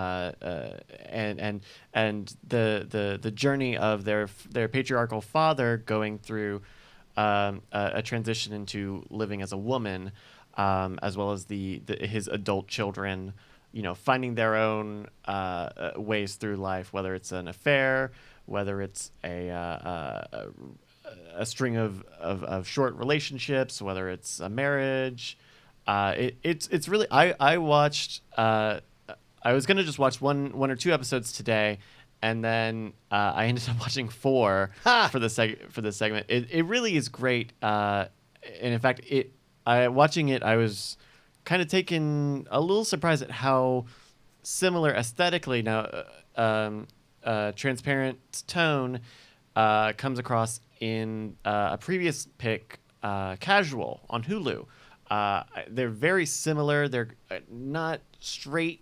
the journey of their patriarchal father going through a transition into living as a woman, as well as his adult children, finding their own ways through life, whether it's an affair, whether it's a string of short relationships, whether it's a marriage. It's really I watched. I was gonna just watch one or two episodes today, and then I ended up watching 4 for this segment. It really is great, and in fact, watching it, I was kind of taken a little surprised at how similar aesthetically now. Transparent tone comes across in a previous pick, Casual on Hulu. They're very similar. They're not straight,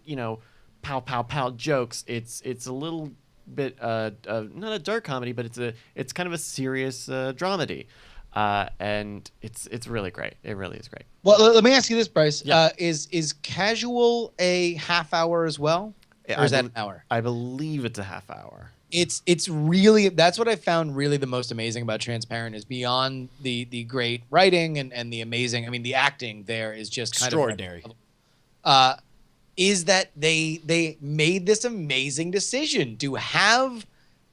pow pow pow jokes. It's a little bit not a dark comedy, but it's kind of a serious dramedy, and it's really great. It really is great. Well, let me ask you this, Bryce. Yeah. Is Casual a half hour as well? Or is that an hour? I believe it's a half hour. It's really, that's what I found really the most amazing about Transparent, is beyond the great writing and the amazing, I mean, the acting there is just kind extraordinary. Is that they made this amazing decision to have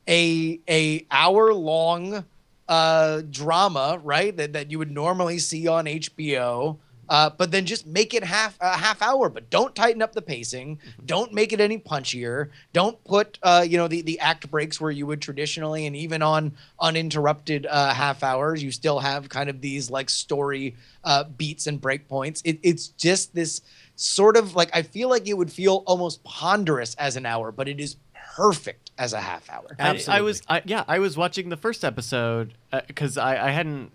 a hour long drama, right? That you would normally see on HBO. But then just make it a half hour, but don't tighten up the pacing. Don't make it any punchier. Don't put the act breaks where you would traditionally, and even on uninterrupted half hours, you still have kind of these like story beats and break points. It's just this sort of like, I feel like it would feel almost ponderous as an hour, but it is perfect as a half hour. Absolutely. I was watching the first episode because I hadn't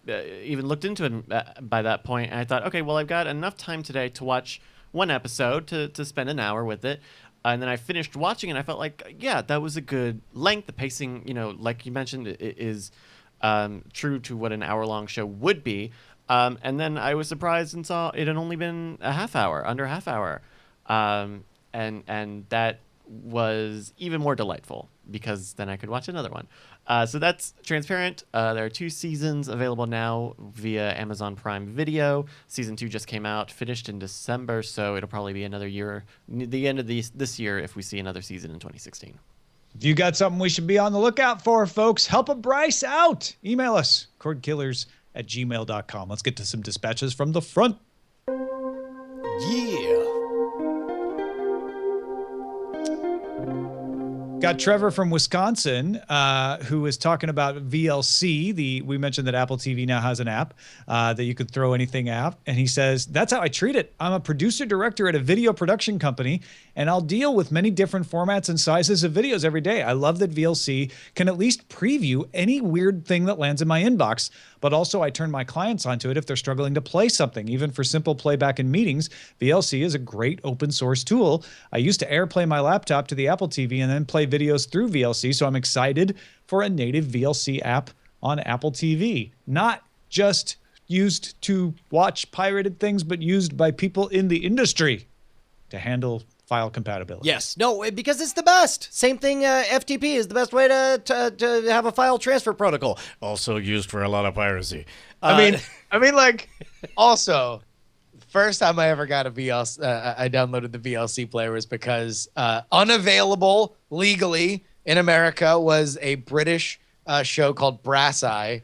even looked into it by that point, and I thought, okay, well, I've got enough time today to watch one episode to spend an hour with it. And then I finished watching it, and I felt like, yeah, that was a good length. The pacing, like you mentioned, it is true to what an hour-long show would be. And then I was surprised and saw it had only been under a half hour. And that was even more delightful, because then I could watch another one. So that's Transparent. There are 2 seasons available now via Amazon Prime Video. Season 2 just came out, finished in December, so it'll probably be another year, the end of this year, if we see another season in 2016. If you got something we should be on the lookout for, folks, help a Bryce out. Email us, cordkillers@gmail.com. Let's get to some dispatches from the front. Yeah. Got Trevor from Wisconsin, who is talking about VLC. We mentioned that Apple TV now has an app that you could throw anything at. And he says, that's how I treat it. I'm a producer director at a video production company, and I'll deal with many different formats and sizes of videos every day. I love that VLC can at least preview any weird thing that lands in my inbox. But also I turn my clients onto it if they're struggling to play something. Even for simple playback in meetings, VLC is a great open source tool. I used to AirPlay my laptop to the Apple TV and then play videos through VLC, so I'm excited for a native VLC app on Apple TV. Not just used to watch pirated things, but used by people in the industry to handle file compatibility. Yes. No, because it's the best. Same thing, FTP is the best way to have a file transfer protocol. Also used for a lot of piracy. I mean, like, also, first time I ever got a VLC, I downloaded the VLC player was because unavailable legally in America was a British show called Brass Eye,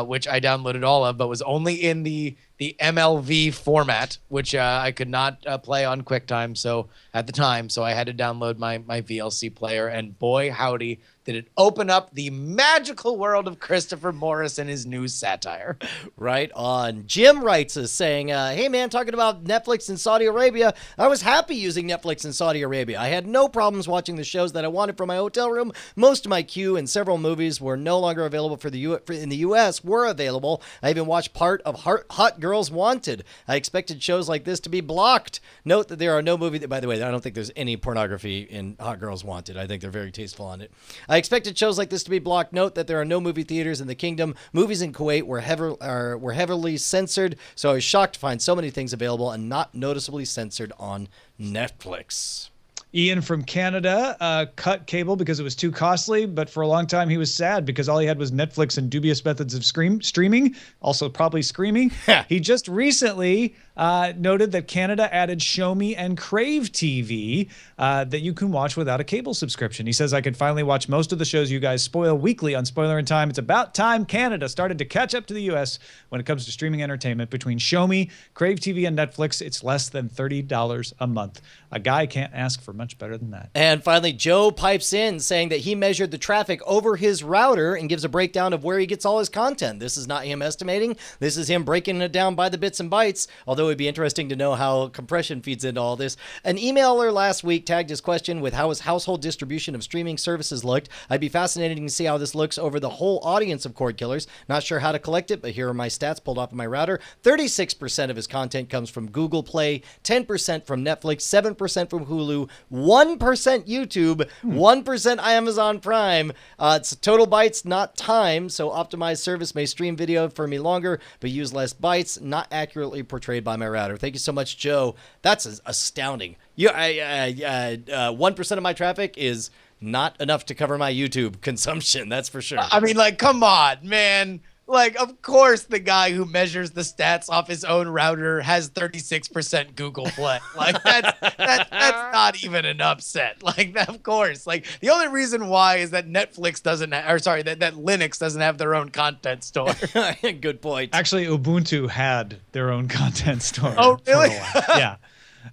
which I downloaded all of, but was only in the MLV format, which I could not play on QuickTime. So at the time, so I had to download my VLC player, and boy, howdy, did it open up the magical world of Christopher Morris and his news satire. Right on. Jim writes us saying, hey man, talking about Netflix in Saudi Arabia. I was happy using Netflix in Saudi Arabia. I had no problems watching the shows that I wanted from my hotel room. Most of my queue and several movies were no longer available in the U.S. were available. I even watched part of Hot Girls Wanted. I expected shows like this to be blocked. Note that there are no movies. By the way, I don't think there's any pornography in Hot Girls Wanted. I think they're very tasteful on it. I expected shows like this to be blocked. Note that there are no movie theaters in the kingdom. Movies in Kuwait were heavily censored, so I was shocked to find so many things available and not noticeably censored on Netflix. Ian from Canada cut cable because it was too costly, but for a long time he was sad because all he had was Netflix and dubious methods of streaming, also probably screaming. He just recently noted that Canada added Show Me and Crave TV that you can watch without a cable subscription. He says, I could finally watch most of the shows you guys spoil weekly on Spoiler in Time. It's about time Canada started to catch up to the U.S. when it comes to streaming entertainment. Between Show Me, Crave TV, and Netflix, it's less than $30 a month. A guy can't ask for much better than that. And finally, Joe pipes in saying that he measured the traffic over his router and gives a breakdown of where he gets all his content. This is not him estimating. This is him breaking it down by the bits and bytes, although it'd be interesting to know how compression feeds into all this. An emailer last week tagged his question with how his household distribution of streaming services looked. I'd be fascinating to see how this looks over the whole audience of Cordkillers. Not sure how to collect it, but here are my stats pulled off of my router. 36% of his content comes from Google Play, 10% from Netflix, 7% from Hulu, 1% YouTube, 1% Amazon Prime. It's total bytes, not time, so optimized service may stream video for me longer, but use less bytes, not accurately portrayed by my router. Thank you so much, Joe. That's astounding. 1% of my traffic is not enough to cover my YouTube consumption, that's for sure. I mean, like, come on, man. Like, of course, the guy who measures the stats off his own router has 36% Google Play. Like, that's not even an upset. Like, of course. Like, the only reason why is that Netflix doesn't, that Linux doesn't have their own content store. Good point. Actually, Ubuntu had their own content store. Oh, really? For a while.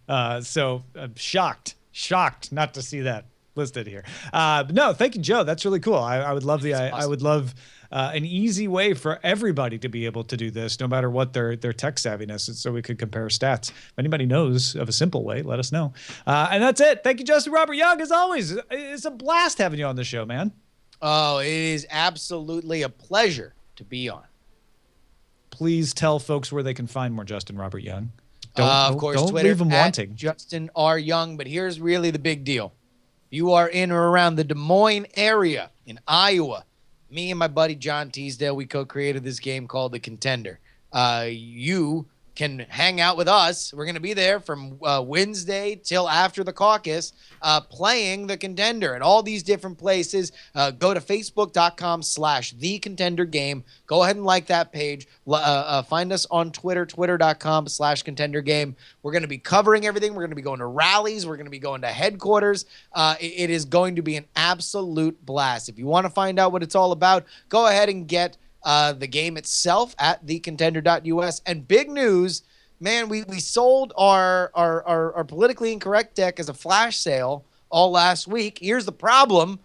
Yeah. So I'm shocked not to see that listed here. But no, thank you, Joe. That's really cool. I would love I would love an easy way for everybody to be able to do this, no matter what their tech savviness is, so we could compare stats. If anybody knows of a simple way, let us know. And that's it. Thank you, Justin Robert Young, as always. It's a blast having you on the show, man. Oh, it is absolutely a pleasure to be on. Please tell folks where they can find more Justin Robert Young. Of course, don't Twitter leave them wanting. Justin R. Young, but here's really the big deal. You are in or around the Des Moines area in Iowa. Me and my buddy John Teasdale, we co-created this game called The Contender. You can hang out with us. We're going to be there from Wednesday till after the caucus playing The Contender at all these different places. Go to facebook.com/thecontendergame. Go ahead and like that page. Find us on Twitter, twitter.com/contendergame. We're going to be covering everything. We're going to be going to rallies. We're going to be going to headquarters. It is going to be an absolute blast. If you want to find out what it's all about, go ahead and get the game itself at thecontender.us. And big news, man, we sold our politically incorrect deck as a flash sale all last week. Here's the problem.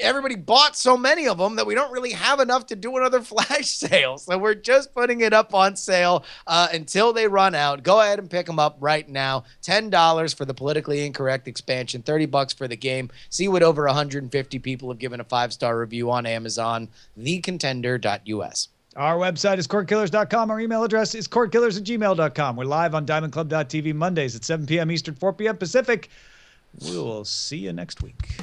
Everybody bought so many of them that we don't really have enough to do another flash sale. So we're just putting it up on sale until they run out. Go ahead and pick them up right now. $10 for the politically incorrect expansion, $30 for the game. See what over 150 people have given a 5-star review on Amazon, thecontender.us. Our website is cordkillers.com. Our email address is cordkillers@gmail.com. We're live on diamondclub.tv Mondays at 7 p.m. Eastern, 4 p.m. Pacific. We will see you next week.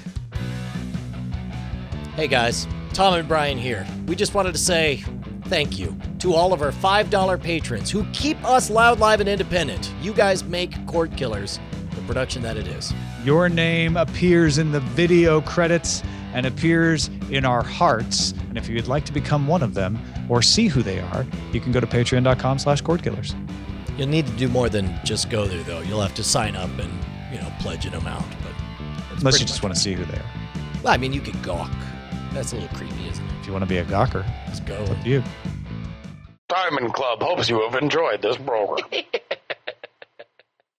Hey guys, Tom and Brian here. We just wanted to say thank you to all of our $5 patrons who keep us loud, live, and independent. You guys make Cordkillers the production that it is. Your name appears in the video credits and appears in our hearts. And if you'd like to become one of them or see who they are, you can go to patreon.com/cordkillers. You'll need to do more than just go there, though. You'll have to sign up and, pledge an amount. But Unless you just want to see who they are. Well, I mean, you could gawk. That's a little creepy, isn't it? If you want to be a gawker, Let's go. it's up to you. Diamond Club hopes you have enjoyed this program.